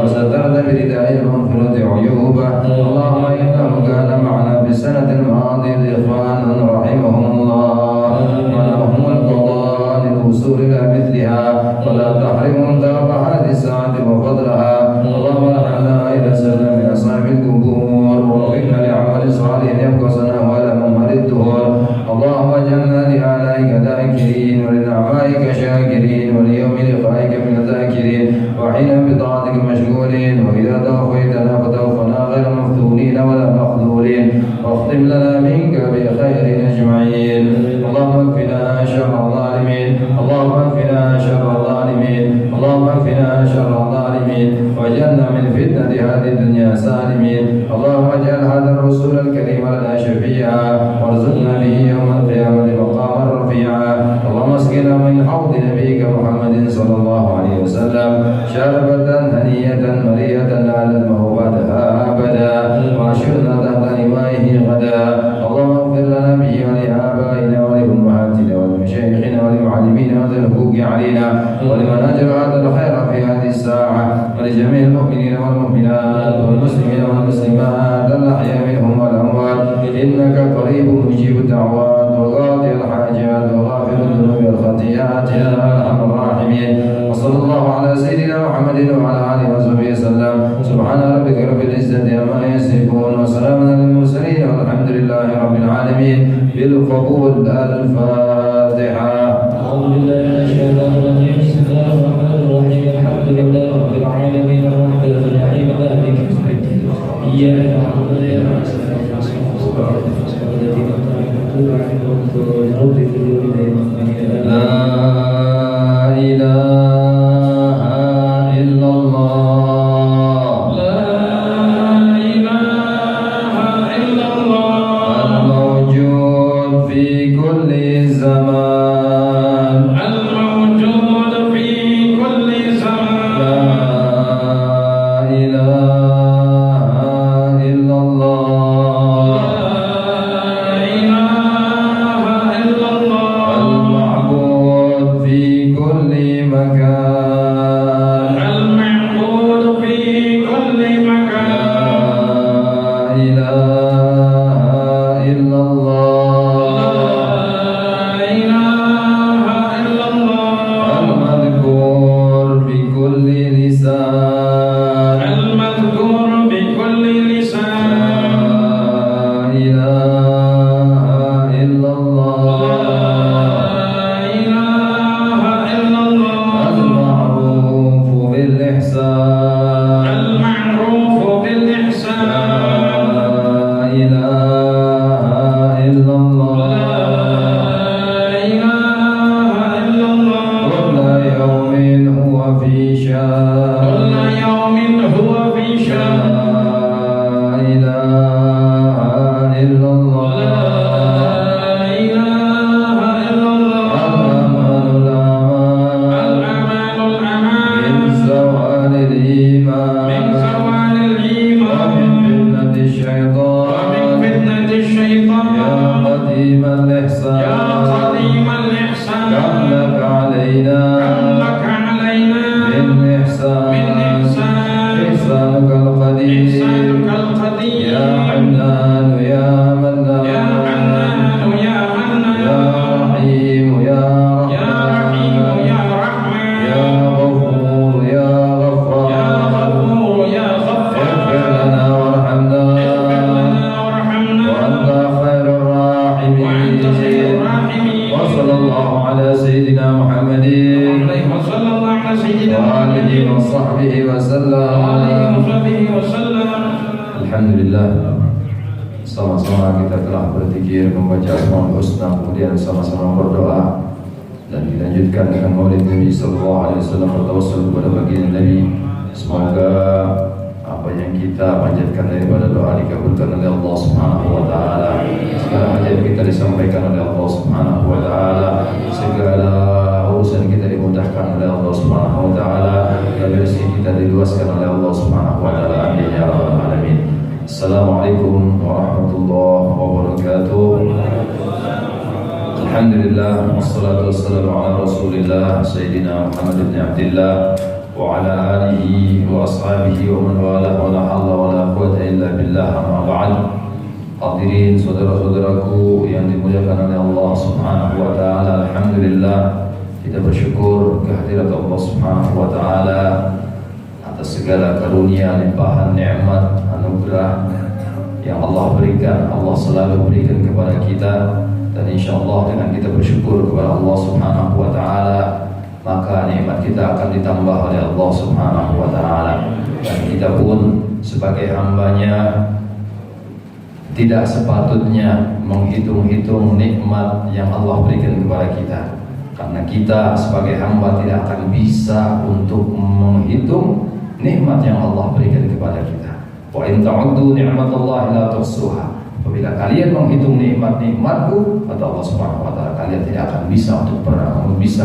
وسترت برداء المغفرة عيوبه اللهم إنه كان معنا بالسنة الماضية إخوانا رحمهم الله ولهم القضاء للوصول إلى مثلها ولا تحرمهم ثواب هذه الساعة وفضلها اللهم ارحمنا إذا سلم من أصحاب القبور ووفقنا لعمل صالح ينقصنا ولا ممر الدهور اللهم اجعلنا لآلائك ذاكرين ولنعمائك شاكرين وليوم لقائك من الذاكرين وحين بطاعتك مشغولين وإذا توفيتنا فتوفنا غير مفتونين ولا مخذولين واختم لنا منك بخير أجمعين اللهم اكفنا شر الظالمين اللهم اكفنا شر الظالمين اللهم اكفنا شر الظالمين واجعلنا من فتنة هذه الدنيا سالمين اللهم اجعل هذا الرسول الكريم لنا شفيعا وارزقنا به يوم القيامة مقاما رفيعا اللهم اسقنا من حوض نبيك محمد صلى الله عليه وسلم شربة هنية مريئة لا نزمه بعدها أبدا واشرنا تحت لوائه غدا اللهم اغفر لنا به ولآبائنا ولأمهاتنا ولمشايخنا ولمعلمينا وذي الحقوق علينا ولمن أجر هذا الخير في هذه الساعة ولجميع المؤمنين والمؤمنات والمسلمين والمسلمات الأحياء منهم والأموات إنك قريب مجيب الدعوات وقاضي الحاجات وغافر الذنوب والخطيئات يا أرحم الراحمين وصلى الله على سيدنا محمد وعلى آله وصحبه وسلم سبحان ربك رب العزة عما يصفون وسلام على المرسلين والحمد لله رب العالمين بالقبول الفاتحة. أعوذ بالله من الشيطان الرجيم بسم الله الرحمن الرحيم الحمد لله رب العالمين الرحمن الرحيم مالك إياك نعبد وإياك نستعين لا إله إلا الله الموجود في كل زمان لا إله إلا الله المعبود في كل مكان لا إله إلا الله المذكور بكل لسان لا إله إلا الله المعروف بالإحسان لا إله إلا الله كل يوم هو في شان لا إله إلا الله الأمان من زوال الإيمان ومن فتنة الشيطان يا قديم الإحسان كم لك علينا من إحسان إحسانك القدير يا حنان يا منان يا رحيم يا رحمن يا غفور يا غفار اغفر لنا وارحمنا وأنت خير الراحمين sama-sama kita telah berzikir membaca Asmaul Husna, kemudian sama-sama berdoa dan dilanjutkan dengan Maulid Nabi sallallahu alaihi wasallam, bertawassul kepada baginda Nabi. Semoga apa yang kita panjatkan daripada doa dikabulkan oleh Allah Subhanahu wa taala. Segala hajat kita disampaikan oleh Allah Subhanahu wa taala. Segala urusan kita dimudahkan oleh Allah Subhanahu wa taala. Dan rezeki kita diluaskan oleh Allah Subhanahu wa taala. Amin ya rabbal alamin. Assalamualaikum warahmatullahi wabarakatuh. Alhamdulillah wassalatu wassalamu ala Rasulillah Sayyidina Muhammad ibn Abdillah wa ala alihi wa ashabihi wa man wala wa la hawla wa la quwwata illa billah, amma ba'd. Hadirin saudara-saudaraku yang dimuliakan oleh Allah Subhanahu wa taala, alhamdulillah kita bersyukur kehadirat Allah Subhanahu wa taala atas segala karunia, limpahan nikmat, anugerah yang Allah berikan, Allah selalu berikan kepada kita. Dan insyaallah dengan kita bersyukur kepada Allah Subhanahu wa taala, maka nikmat kita akan ditambah oleh Allah Subhanahu wa taala. Dan kita pun sebagai hambanya tidak sepatutnya menghitung-hitung nikmat yang Allah berikan kepada kita, karena kita sebagai hamba tidak akan bisa untuk menghitung nikmat yang Allah berikan kepada kita. Wa in ta'uddu ni'matallahi la tuhsuha. Apabila kalian menghitung nikmat-nikmatku, kata Allah Subhanahu wa taala, kalian tidak akan bisa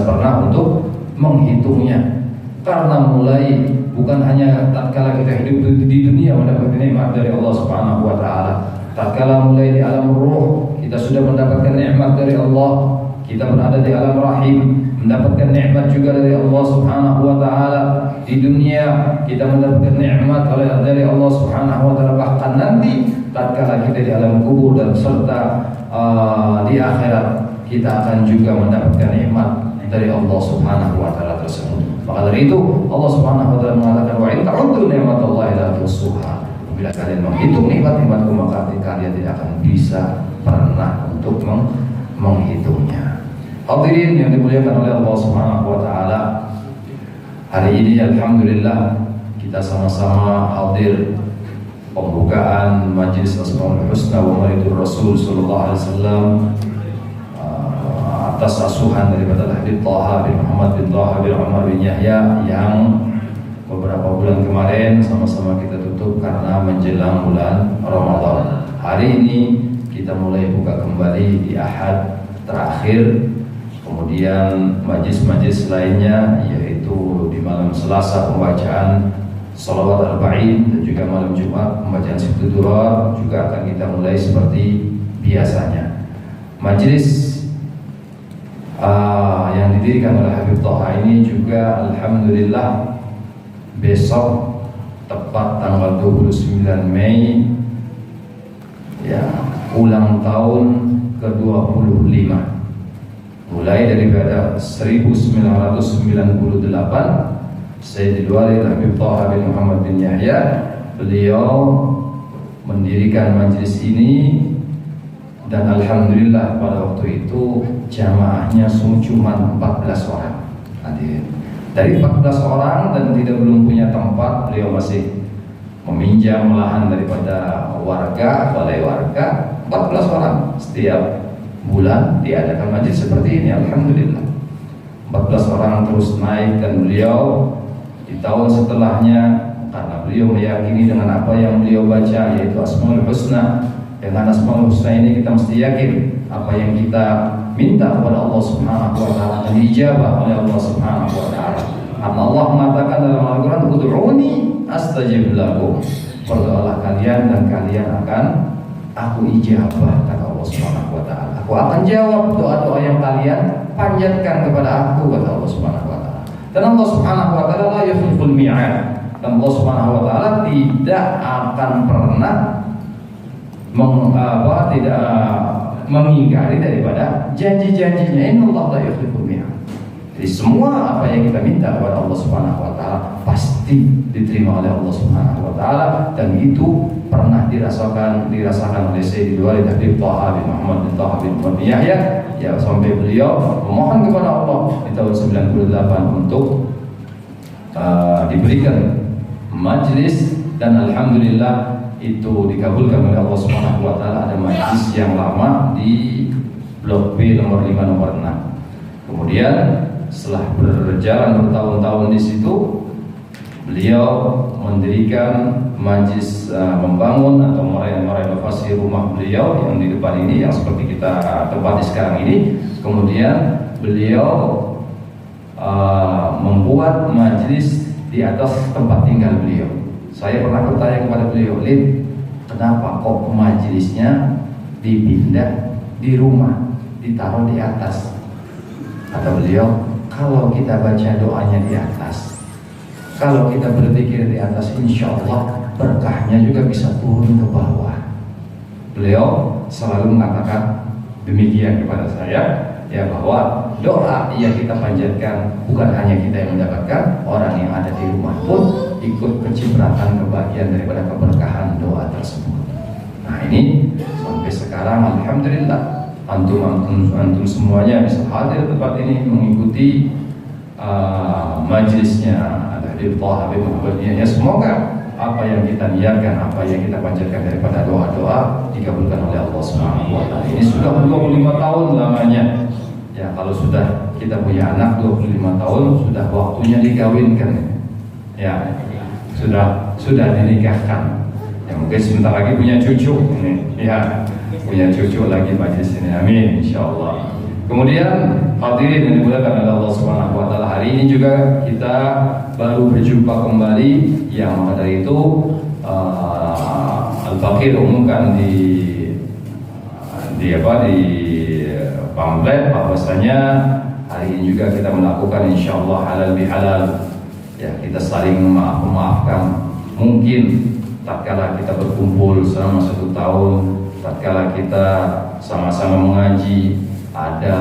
pernah untuk menghitungnya. Karena mulai bukan hanya tatkala kita hidup di dunia mendapatkan nikmat dari Allah Subhanahu wa taala, tatkala mulai di alam ruh kita sudah mendapatkan nikmat dari Allah, kita berada di alam rahim mendapatkan nikmat juga dari Allah Subhanahu wa taala. Di dunia kita mendapatkan nikmat dari Allah Subhanahu wa taala, bahkan nanti tatkala kita di alam kubur dan serta di akhirat kita akan juga mendapatkan nikmat dari Allah Subhanahu wa taala tersebut. Maka dari itu Allah Subhanahu wa taala mengatakan, wa in ta'uddu ni'matallahi la tuhsuha. Bila kalian menghitung nikmat-nikmatku, maka kalian tidak akan bisa pernah untuk menghitungnya. Hadirin yang dimuliakan oleh Allah Subhanahu wa taala, hari ini alhamdulillah kita sama-sama hadir pembukaan Majelis Asmaul Husna wa Maulidur Rasul sallallahu alaihi wasallam atas asuhan daripada Habib Thaha bin Muhammad bin Thaha bin Umar bin Yahya yang beberapa bulan kemarin sama-sama kita tutup karena menjelang bulan Ramadan. Hari ini kita mulai buka kembali di Ahad terakhir, kemudian majlis-majlis lainnya yaitu di malam Selasa pembacaan Salawat Arba'in dan juga malam Jumat pembacaan Sifatu Durar juga akan kita mulai seperti biasanya. Majlis yang didirikan oleh Habib Thaha ini juga alhamdulillah besok tepat tanggal 29 Mei ya, ulang tahun ke-25 mulai daripada 1998 Sayyidil Walid Habib Thaha bin Muhammad bin Yahya, beliau mendirikan majlis ini dan alhamdulillah pada waktu itu jamaahnya cuma 14 orang. Dari 14 orang dan belum punya tempat, beliau masih meminjam lahan daripada warga, balai warga. 14 orang setiap bulan diadakan majlis seperti ini, alhamdulillah. 14 orang terus naik dan beliau di tahun setelahnya, karena beliau meyakini dengan apa yang beliau baca yaitu Asmaul Husna. Dengan Asmaul Husna ini kita mesti yakin apa yang kita minta kepada Allah Subhanahu wa taala akan dijabah oleh Allah Subhanahu wa taala. Karena Allah mengatakan dalam Al-Qur'an, "Ud'uni astajib lakum." Berdoalah kalian dan kalian akan aku ijabah, kata Allah Subhanahu wa taala. Aku akan jawab doa-doa yang kalian panjatkan kepada aku, kata Allah Subhanahu wa taala. Dan Allah Subhanahu wa taala la yukhliful mi'ad. Dan Allah Subhanahu wa taala tidak akan pernah mengingkari daripada janji-janjinya. Innallaha la yukhliful mi'ad. Jadi semua apa yang kita minta kepada Allah Subhanahu wa taala pasti diterima oleh Allah Subhanahu wa taala, dan itu pernah dirasakan oleh Sayyidil Walid Habib Thaha bin Muhammad bin Thaha bin Umar bin Yahya ya, sampai beliau memohon kepada Allah di tahun 98 untuk diberikan majlis, dan alhamdulillah itu dikabulkan oleh Allah Subhanahu wa taala, ada majlis yang lama di Blok B nomor 5 nomor 6. Kemudian setelah berjalan bertahun-tahun di situ, beliau mendirikan majlis membangun atau merenovasi rumah beliau yang di depan ini, yang seperti kita tempati sekarang ini. Kemudian beliau membuat majlis di atas tempat tinggal beliau. Saya pernah bertanya kepada beliau, "Lid, kenapa kok majlisnya dipindah di rumah, ditaruh di atas?" Kata beliau, "Kalau kita baca doanya di atas, kalau kita berzikir di atas, insya Allah berkahnya juga bisa turun ke bawah." Beliau selalu mengatakan demikian kepada saya, ya, bahwa doa yang kita panjatkan bukan hanya kita yang mendapatkan, orang yang ada di rumah pun ikut kecipratan kebahagiaan daripada keberkahan doa tersebut. Nah, ini sampai sekarang alhamdulillah antum semuanya bisa hadir tempat ini mengikuti majlisnya dari Habib Muhammadiyah. Ya, semoga apa yang kita niatkan, apa yang kita panjatkan daripada doa-doa dikabulkan oleh Allah Subhanahu wa taala. Ini sudah 25 tahun lamanya. Ya, kalau sudah kita punya anak 25 tahun, sudah waktunya dikawinkan. Ya, sudah dinikahkan. Ya, mungkin sebentar lagi punya cucu ini. Ya, punya cucu lagi majlis ini. Amin insyaallah. Kemudian hadirin yang dimuliakan oleh Allah Subhanahu wa taala, hari ini juga kita baru berjumpa kembali, yang maka dari itu Al-Faqih umumkan di pamflet bahwasanya hari ini juga kita melakukan insyaallah halal bihalal. Ya, kita saling memaafkan. Mungkin tatkala kita berkumpul selama 1 tahun, tatkala kita sama-sama mengaji, ada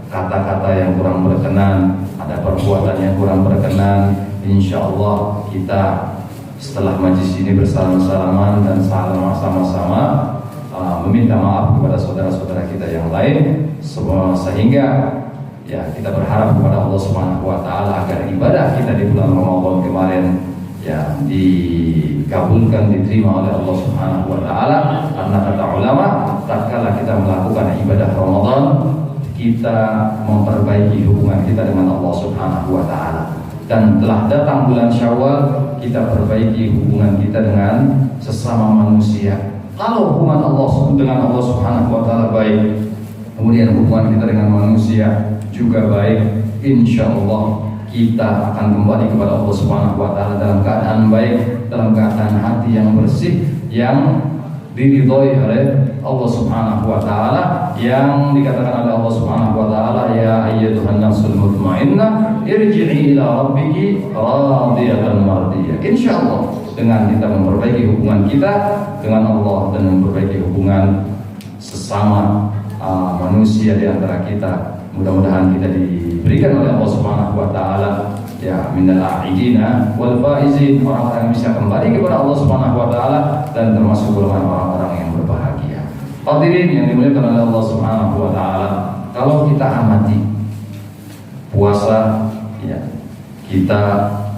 kata-kata yang kurang berkenan, ada perbuatan yang kurang berkenan, insyaallah kita setelah majlis ini bersalaman-salaman dan sama-sama meminta maaf kepada saudara-saudara kita yang lain, sehingga ya kita berharap kepada Allah Subhanahu wa taala agar ibadah kita di bulan Ramadan kemarin ya dikabulkan, diterima oleh Allah Subhanahu wa taala. Karena kata ulama, tatkala kita melakukan ibadah Ramadan, kita memperbaiki hubungan kita dengan Allah Subhanahu wa taala. Dan telah datang bulan Syawal, kita perbaiki hubungan kita dengan sesama manusia. Kalau hubungan dengan Allah Subhanahu wa taala baik, kemudian hubungan kita dengan manusia juga baik, insya Allah kita akan kembali kepada Allah Subhanahu wa taala dalam keadaan baik, dalam keadaan hati yang bersih, yang diridhoi oleh Allah Subhanahu wa taala, yang dikatakan oleh Allah Subhanahu wa taala, ya ayyatuhan nafsul mutmainnah irji'i ila rabbiki radiyatan mardiyah. Insyaallah dengan kita memperbaiki hubungan kita dengan Allah dan memperbaiki hubungan sesama manusia di antara kita, mudah-mudahan kita diberikan oleh Allah Subhanahu wa taala ya minal a'idina wal faizin, orang-orang yang bisa kembali kepada Allah Subhanahu wa taala dan termasuk golongan orang-orang yang berbahagia. Hadirin yang dimuliakan oleh Allah Subhanahu wa taala, kalau kita amati puasa ya, kita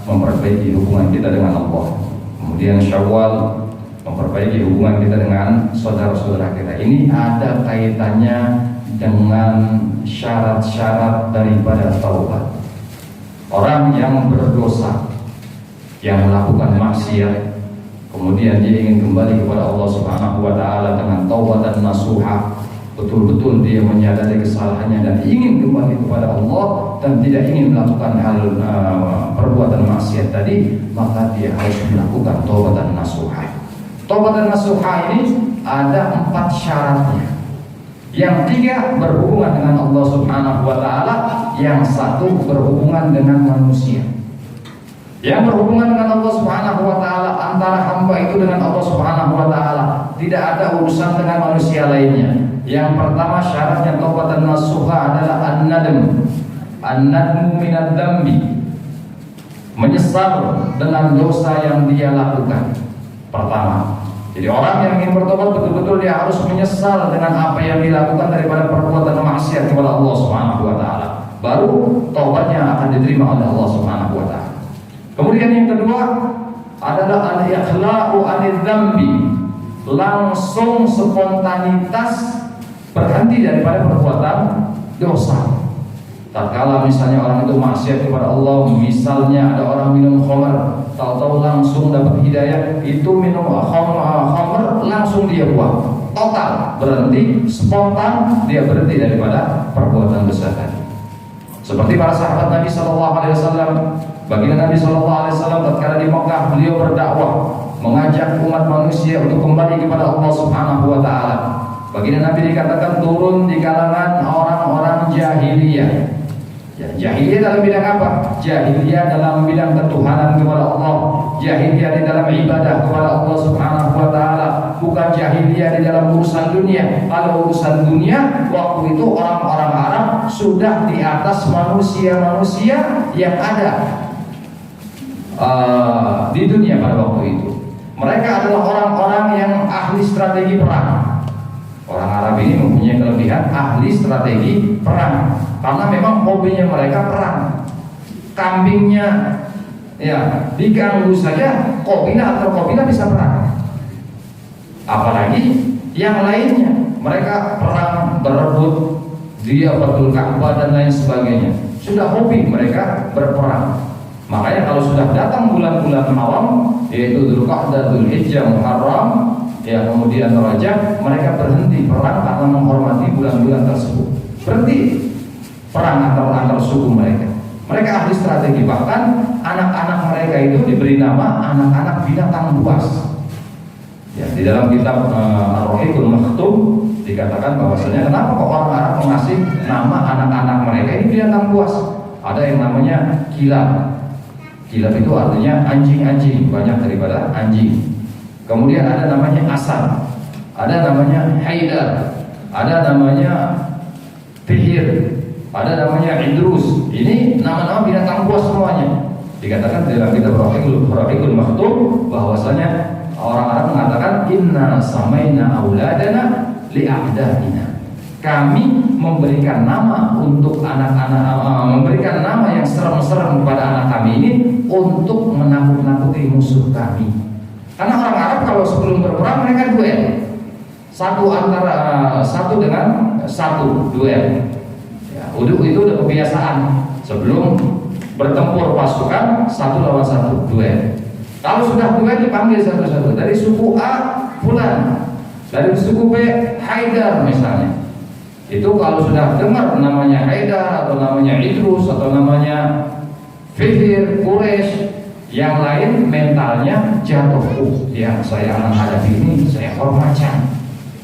memperbaiki hubungan kita dengan Allah. Kemudian Syawal, memperbaiki hubungan kita dengan saudara-saudara kita. Ini ada kaitannya dengan syarat-syarat daripada taubat. Orang yang berdosa, yang melakukan maksiat, kemudian dia ingin kembali kepada Allah Subhanahu wa taala dengan taubat dan nasuha, betul-betul dia menyadari kesalahannya dan ingin kembali kepada Allah dan tidak ingin melakukan hal perbuatan maksiat tadi, maka dia harus melakukan taubat dan nasuha. Taubat dan nasuha ini ada 4 syaratnya. Yang 3 berhubungan dengan Allah Subhanahu wa taala, yang 1 berhubungan dengan manusia. Yang berhubungan dengan Allah Subhanahu wa taala, antara hamba itu dengan Allah Subhanahu wa taala, tidak ada urusan dengan manusia lainnya. Yang pertama syaratnya taubat dan nasuha adalah an-nadm. An-nadmu minad dzambi. Menyesal dengan dosa yang dia lakukan. Pertama. Jadi orang yang ingin bertobat betul-betul dia harus menyesal dengan apa yang dilakukan daripada perbuatan maksiat kepada Allah Subhanahu wa taala. Baru taubatnya akan diterima oleh Allah Subhanahu wa taala. Kemudian yang kedua, adalah al-ikhla'u 'anil dzambi, langsung spontanitas berhenti daripada perbuatan dosa. Tatkala misalnya orang itu maksiat kepada Allah, misalnya ada orang minum khamar, tahu-tahu langsung dapat hidayah, itu minum khamar langsung dia buang, total berhenti, spontan dia berhenti daripada perbuatan dosa tadi. Seperti para sahabat Nabi Sallallahu Alaihi Wasallam, baginda Nabi Sallallahu Alaihi Wasallam tatkala di Mekah beliau berdakwah, mengajak umat manusia untuk kembali kepada Allah Subhanahu Wa Taala. Baginda Nabi dikatakan turun di kalangan orang-orang jahiliyah. Ya, jahiliyah dalam bidang apa? Jahiliyah dalam bidang ketuhanan kepada Allah, jahiliyah di dalam ibadah kepada Allah Subhanahu Wa Taala, bukan jahiliyah di dalam urusan dunia. Kalau urusan dunia, waktu itu orang-orang Arab sudah di atas manusia-manusia yang ada di dunia pada waktu itu. Mereka adalah orang-orang yang ahli strategi perang. Orang Arab ini mempunyai kelebihan ahli strategi perang, karena memang hobinya mereka perang. Kambingnya ya diganggu saja, kabilah atau kabilah bisa perang. Apalagi yang lainnya, mereka perang berebut dia Batul Ka'bah dan lain sebagainya. Sudah hobi mereka berperang. Makanya kalau sudah datang bulan-bulan malam, yaitu Dzulqa'dah, Dzulhijjah, Muharram, ya kemudian Rajab, mereka berhenti perang karena menghormati bulan-bulan tersebut. Berhenti perang antar suku mereka. Mereka ahli strategi, bahkan anak-anak mereka itu diberi nama anak-anak binatang buas. Ya, di dalam kitab Ar-Rahiqul Maktum dikatakan bahwasanya kenapa kok orang Arab mengasih nama anak-anak mereka ini binatang buas? Ada yang namanya kilab. Kilab itu artinya anjing-anjing, banyak daripada anjing. Kemudian ada namanya Asad, ada namanya Haidar, ada namanya Fihir, ada namanya Idrus. Ini nama-nama binatang buas semuanya. Dikatakan dalam kitab Ar-Rahiqul Maktum bahwasanya orang Arab mengatakan inna samaina auladana li'a'dadina. Kami memberikan nama untuk anak-anak, memberikan nama yang serem-serem kepada anak kami ini untuk menakut-nakuti musuh kami. Karena orang Arab kalau sebelum berperang mereka duel, satu dengan satu duel. Ya, itu udah kebiasaan. Sebelum bertempur pasukan satu lawan satu duel. Kalau sudah duel dipanggil satu-satu. Dari suku A Fulan, dari suku B Haidar misalnya. Itu kalau sudah dengar namanya Haidar atau namanya Idrus atau namanya Fihir, Quraisy, yang lain mentalnya jatuh. Ya saya akan hadapi ini, saya hormatkan.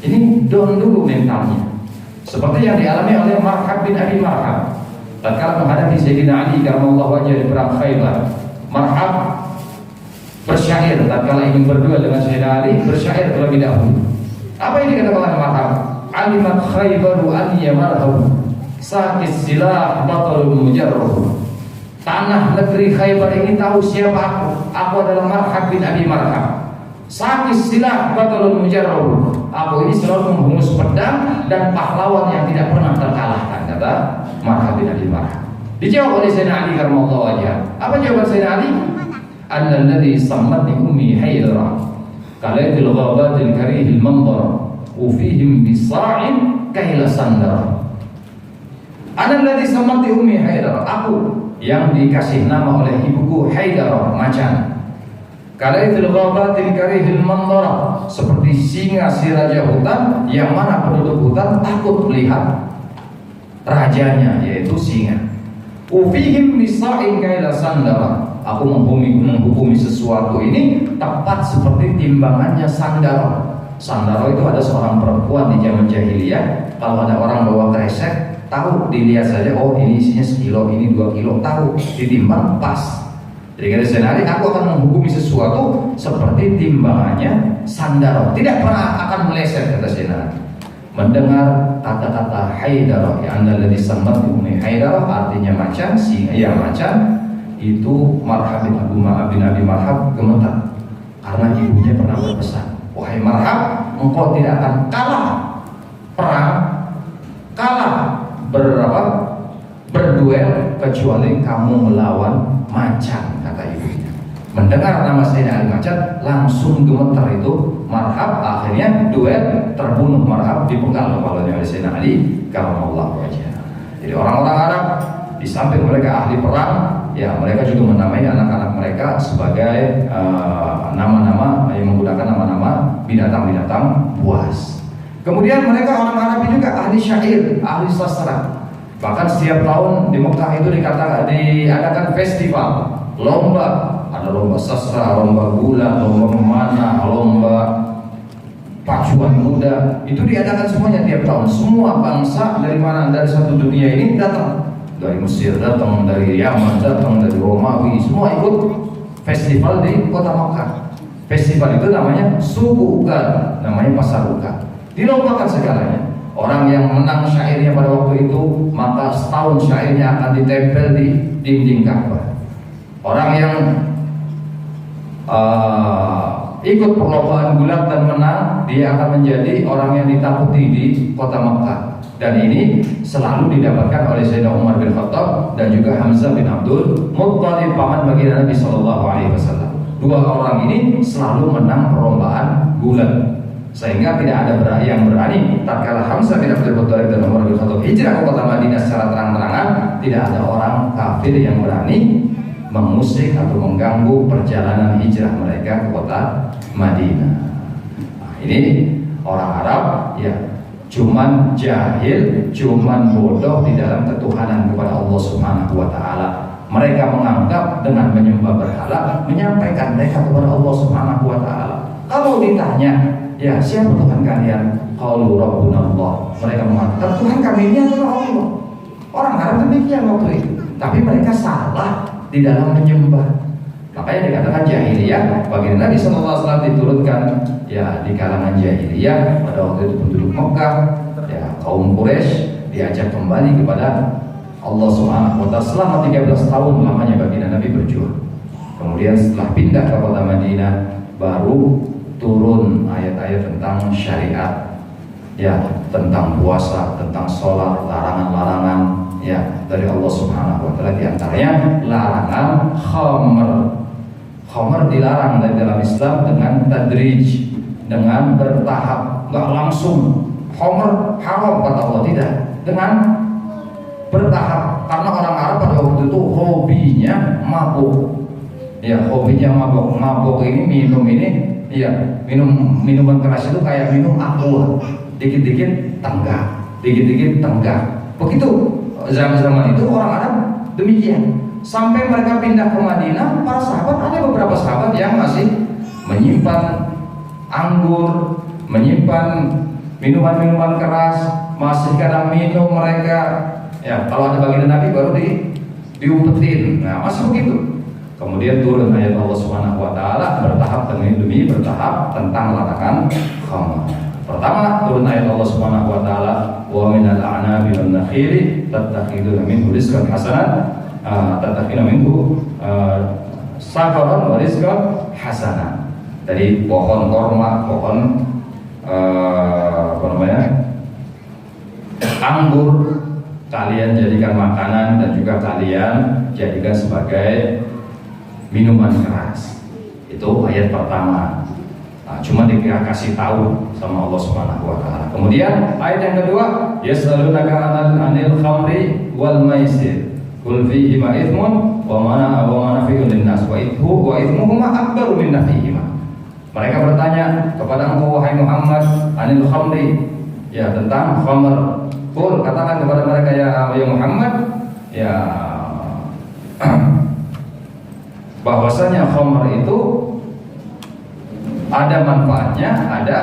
Ini down dulu mentalnya. Seperti yang dialami oleh Marhab bin Abi Marhab tatkala menghadapi Sayyidina Ali karramallahu wajhahu di perang Khaybar. Marhab bersyair tatkala ingin berduel dengan Sayyidina Ali, bersyair terlebih dahulu. Apa yang dikatakan oleh Marhab? Alimat Khaybaru aliya marhab sakis silah batalul mujarrab. Tanah negeri Khaybar ini tahu siapa aku. Aku adalah Marhab bin Abi Marhab. Sakis silah batalul mujarrab. Aku ini selalu menghunus pedang dan pahlawan yang tidak pernah terkalahkan, kata Marhab bin Abi Marhab. Dijawab oleh Sayyidina Ali karramallahu wajhahu. Apa jawaban Sayyidina Ali? Alladzi sammatni ummi Haidara kalaitil ghabatil karihil mandara ufihim bisa'in kaila sandara. Alladzi sammatni ummi Haidara, aku yang dikasih nama oleh ibuku Haidara, macan. Kalaitil ghabatil karihil mandara, seperti singa si raja hutan yang mana penduduk hutan takut melihat rajanya, yaitu singa. Ufihim bisa'in kaila sandara, aku menghukumi sesuatu ini tepat seperti timbangannya sandara. Sandara itu ada seorang perempuan di zaman jahiliyah. Kalau ada orang bawa kresek, tahu, dilihat saja, oh ini isinya sekilo, ini 2 kilo, tahu, ditimbang pas. Jadi kata Sayyidina Ali, aku akan menghukumi sesuatu seperti timbangannya sandara, tidak pernah akan meleset, kata Sayyidina Ali. Mendengar kata-kata Haidara, ya annalladzi sammatni ummi Haidara, artinya macan, singa, ya macan, itu Marhab bin Abi Marhab gemetar karena ibunya pernah berpesan, wahai Marhab, engkau tidak akan kalah perang, kalah berduel kecuali kamu melawan macan, kata ibunya. Mendengar nama Sayyidina Ali Macet, langsung gemeter itu marhab. Akhirnya duet terbunuh marhab, dipenggal kepalanya oleh Sayyidina Ali karramallahu wajhah. Jadi orang-orang Arab di samping mereka ahli perang, ya mereka juga menamai anak-anak mereka sebagai nama-nama yang menggunakan nama-nama binatang-binatang buas. Kemudian mereka orang Arab juga ahli syair, ahli sastra. Bahkan setiap tahun di Mekah itu diadakan festival, lomba. Ada lomba sastra, lomba gula, lomba memanah, lomba pacuan muda. Itu diadakan semuanya tiap tahun. Semua bangsa dari mana, dari satu dunia ini datang. Dari Mesir datang, dari Yaman datang, dari Romawi, semua ikut festival di kota Mekah. Festival itu namanya Suku Ukad, namanya Pasar Ukad. Dilombakan segalanya. Orang yang menang syairnya pada waktu itu, maka setahun syairnya akan ditempel di dinding Ka'bah. Orang yang ikut perlombaan gulat dan menang, dia akan menjadi orang yang ditakuti di kota Makkah. Dan ini selalu didapatkan oleh Sayyidina Umar bin Khattab dan juga Hamzah bin Abdul Muttalib, paman baginda Nabi Sallallahu Alaihi Wasallam. Dua orang ini selalu menang perlombaan gulat, sehingga tidak ada yang berani. Tatkala Hamzah bin Abdul Muttalib dan Umar bin Khattab hijrah ke kota Madinah secara terang-terangan, tidak ada orang kafir yang berani mengusik atau mengganggu perjalanan hijrah mereka ke kota Madinah. Nah, ini orang Arab ya cuman jahil, cuman bodoh di dalam ketuhanan kepada Allah Subhanahu wa taala. Mereka menganggap dengan menyembah berhala menyampaikan mereka kepada Allah Subhanahu wa taala. Kalau ditanya, ya siapa Tuhan kalian? Qalu rabbuna Allah. Mereka mengatakan Tuhan kami ini adalah Allah. Orang Arab demikian waktu itu. Tapi mereka salah di dalam menyembah. Makanya dikatakan jahiliyah. Baginda Nabi SAW diturunkan ya di kalangan jahiliyah pada waktu itu penduduk Mekah, ya kaum Quraisy diajak kembali kepada Allah Subhanahu wa taala selama 13 tahun lamanya baginda Nabi berjuang. Kemudian setelah pindah ke kota Madinah baru turun ayat-ayat tentang syariat, ya tentang puasa, tentang sholat, larangan-larangan ya dari Allah Subhanahu wa taala, di antaranya larangan khamr. Khamr dilarang dari dalam Islam dengan tadrij, dengan bertahap, enggak langsung khamr haram kata Allah, tidak, dengan bertahap. Karena orang Arab pada waktu itu hobinya mabuk. Ya, hobinya mabuk. Mabuk ini minum ini, ya, minuman keras itu kayak minum aqua. Dikit-dikit tenggak, dikit-dikit tenggak. Begitu zaman-zaman itu orang Arab demikian. Sampai mereka pindah ke Madinah, para sahabat, ada beberapa sahabat yang masih menyimpan anggur, menyimpan minuman-minuman keras, masih kadang minum mereka. Ya, kalau ada baginda Nabi baru diumpetin. Nah, masih begitu. Kemudian turun ayat Allah Subhanahu wa taala bertahap demi bertahap tentang larangan khamr. Pertama turun ayat Allah Subhanahu wa taala, wa minal a'nabi wan nakhili tattakhiduna minhu rizqan hasanan, tattakhiduna minhu sakaran wa rizqan hasanan. Dari pohon korma, pohon anggur kalian jadikan makanan dan juga kalian jadikan sebagai minuman keras. Itu ayat pertama. Nah, cuma dikasih tahu sama Allah Subhanahu wa taala. Kemudian ayat yang kedua, yas'alunaka 'anil khamri wal maisir. Qul fihi ma ithmun wa manafi'un lin-nas wa ithmuhuma akbaru min naf'ihima. Mereka bertanya kepada engkau wahai Muhammad, 'anil khamri, ya tentang khamr. Qul, katakan kepada mereka ya Muhammad, ya bahwasanya khamr itu ada manfaatnya, ada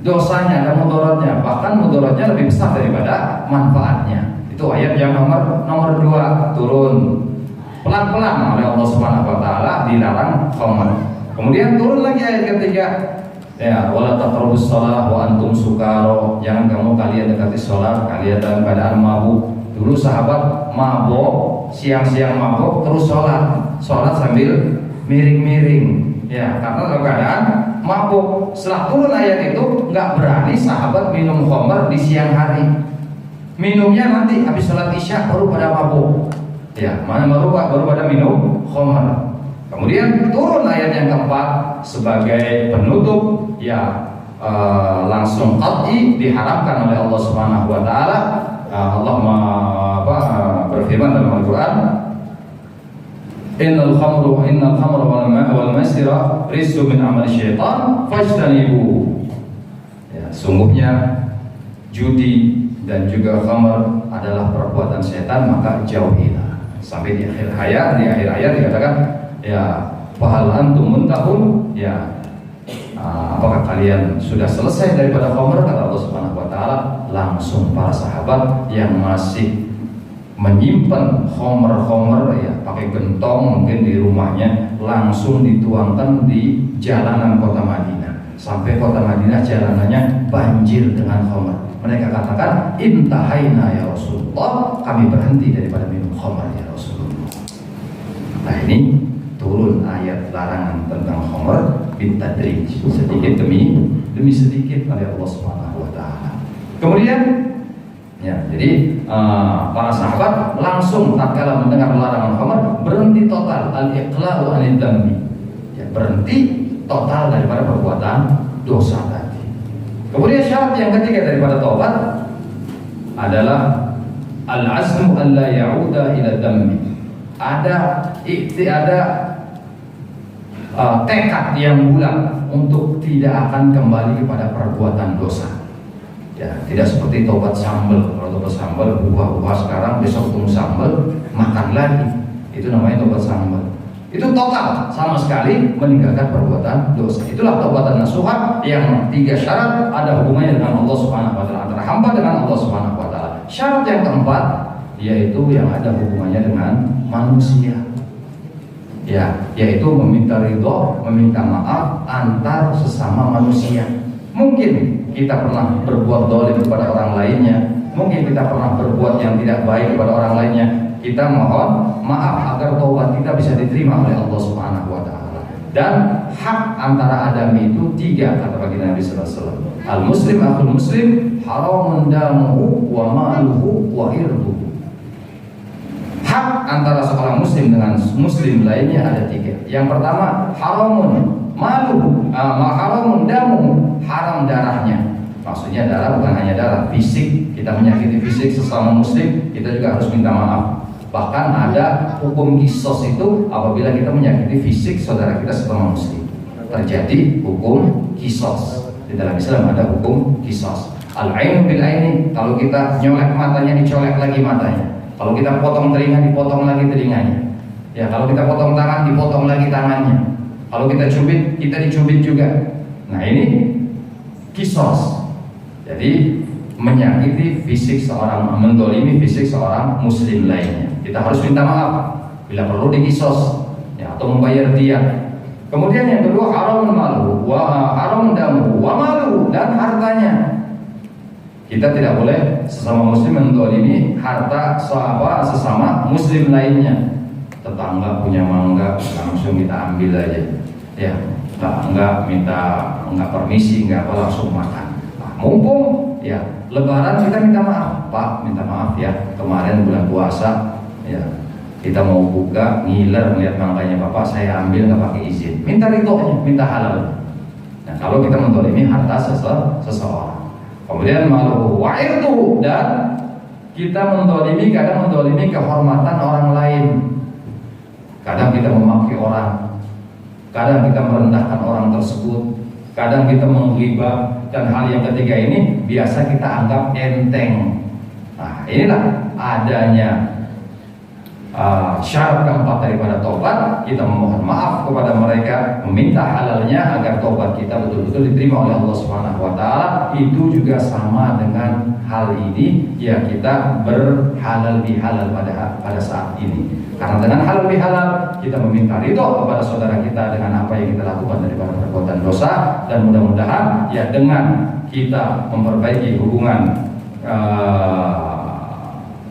dosanya, ada mudaratnya. Bahkan mudaratnya lebih besar daripada manfaatnya. Itu ayat yang nomor 2 turun pelan-pelan oleh Allah Subhanahu wa taala dilarang khamr. Kemudian turun lagi ayat ketiga, ya wala taqrabus shalah wa antum sukara. Jangan kalian dekati salat kalian dalam keadaan mabuk. Dulu sahabat mabuk, siang-siang mabuk terus sholat sambil miring-miring. Ya, karena dalam keadaan mabuk. Setelah turun ayat itu, nggak berani sahabat minum khamr di siang hari. Minumnya nanti habis sholat isya baru pada mabuk. Ya, mana baru pada minum khamr. Kemudian turun ayat yang keempat sebagai penutup, ya langsung qat'i diharamkan oleh Allah Subhanahu wa taala. Allah berfirman dalam Al-Qur'an, Innal khamra wal maisira rizqun min amali syaitan fajtanibu. Ya, sungguhnya judi dan juga khamr adalah perbuatan setan, maka jauhilah. Sampai di akhir ayat dikatakan, ya fahal antum muntahun, ya apakah kalian sudah selesai daripada khamr? Kata Allah Subhanahu wa taala, langsung para sahabat yang masih menyimpan khomer ya pakai gentong mungkin di rumahnya, langsung dituangkan di jalanan kota Madinah. Sampai kota Madinah jalanannya banjir dengan khomer. Mereka katakan, intahaina ya Rasulullah, kami berhenti daripada minum khomer ya Rasulullah. Nah ini turun ayat larangan tentang khomer bitadrij, sedikit demi sedikit oleh Allah Subhanahu wa taala. Kemudian ya, jadi para sahabat langsung tatkala mendengar larangan khamr berhenti total, al-iqla'u anid dzambi. Ya, berhenti total daripada perbuatan dosa tadi. Kemudian syarat yang ketiga daripada taubat adalah al-azmu an la ya'uda ila dzambi. Ada tekad yang bulat untuk tidak akan kembali kepada perbuatan dosa. Ya, tidak seperti tobat sambal. Kalau tobat sambal, buah sekarang, besok ketemu sambal, makan lagi. Itu namanya tobat sambal. Itu total, sama sekali meninggalkan perbuatan dosa. Itulah taubatan nasuha yang 3 syarat ada hubungannya dengan Allah Subhanahu wa taala, antara hamba dengan Allah Subhanahu wa taala. Syarat yang keempat yaitu yang ada hubungannya dengan manusia. Ya, yaitu meminta ridho, meminta maaf antar sesama manusia. Mungkin kita pernah berbuat zalim kepada orang lainnya, mungkin kita pernah berbuat yang tidak baik kepada orang lainnya. Kita mohon maaf agar taubat kita bisa diterima oleh Allah Subhanahu wa taala. Dan hak antara adami itu 3, kata baginda Nabi sallallahu alaihi wasallam. Al muslim akhul muslim, haramun damuhu wa maluhu wa irduhu. Hak antara seorang muslim dengan muslim lainnya ada 3. Yang pertama, haramun maluhu, haramun damuhu, haram darahnya. Maksudnya darah bukan hanya darah fisik, kita menyakiti fisik sesama muslim, kita juga harus minta maaf. Bahkan ada hukum kisos itu apabila kita menyakiti fisik saudara kita sesama muslim, terjadi hukum kisos. Di dalam Islam ada hukum kisos. Al-ain bil aini, kalau kita nyolek matanya dicolek lagi matanya. Kalau kita potong telinga dipotong lagi telinganya. Ya, kalau kita potong tangan dipotong lagi tangannya. Kalau kita cubit, kita dicubit juga. Nah ini kisos. Jadi menyakiti fisik seorang, mendolimi fisik seorang muslim lainnya, kita harus minta maaf bila perlu dikisos, ya, atau membayar diat. Kemudian yang kedua, haram malu, haram damu, wa malu, dan hartanya. Kita tidak boleh sesama muslim mendolimi harta sesama muslim lainnya. Tetangga punya mangga, langsung kita ambil aja. Ya, enggak permisi, enggak apa, langsung makan. Nah, mumpung ya Lebaran kita minta maaf, Pak, minta maaf ya, kemarin bulan puasa ya kita mau buka, ngiler melihat mangganya Bapak, saya ambil nggak pakai izin, minta ridhonya, minta halal. Nah, kalau kita mendolimi harta seseorang, kemudian malu wa'irtu, dan kita mendolimi, kadang mendolimi kehormatan orang lain. Kadang kita memaki orang, kadang kita merendahkan orang tersebut, kadang kita menghibah. Dan hal yang ketiga ini biasa kita anggap enteng. Nah, inilah adanya syarat keempat daripada taubat. Kita memohon maaf kepada mereka, meminta halalnya agar taubat kita betul-betul diterima oleh Allah Subhanahu wa taala. Itu juga sama dengan hal ini, ya, kita berhalal bihalal pada saat ini. Karena dengan halal bihalal kita meminta ridho kepada saudara kita dengan apa yang kita lakukan daripada perbuatan dosa, dan mudah-mudahan ya dengan kita memperbaiki hubungan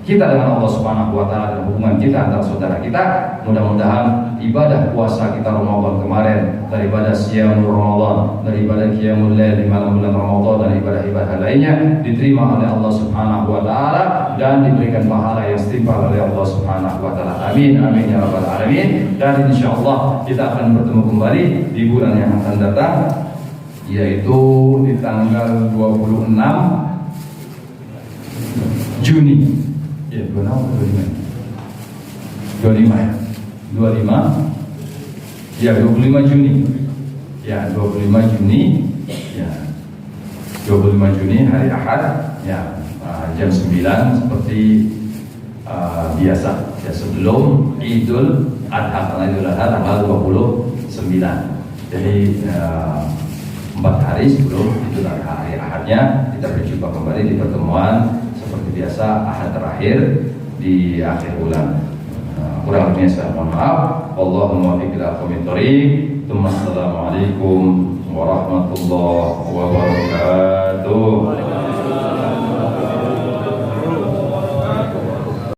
kita dengan Allah Subhanahu wa taala dan hubungan kita antara saudara kita. Mudah-mudahan ibadah puasa kita Ramadan kemarin, daripada siyamul Ramadan, daripada qiyamul lail di malam bulan Ramadan dan ibadah-ibadah lainnya diterima oleh Allah Subhanahu wa taala dan diberikan pahala yang setimpal oleh Allah Subhanahu wa taala. Amin amin ya rabbal alamin. Dan insyaallah kita akan bertemu kembali di bulan yang akan datang, yaitu di tanggal 26 Juni. Ya, 26 atau 25 ya? 25 ya, 25 Juni ya, 25 Juni ya, 25 Juni hari Ahad ya, jam 9 seperti biasa ya, sebelum Idul Adha, karena Idul Adha tanggal 29. Jadi 4 hari sebelum Idul Adha, hari Ahadnya kita berjumpa kembali di pertemuan seperti biasa Ahad terakhir di akhir bulan. Kurang lebihnya saya mohon maaf. Wallahumma muwaffiq ila aqwamit thoriq. Assalamualaikum warahmatullahi wabarakatuh.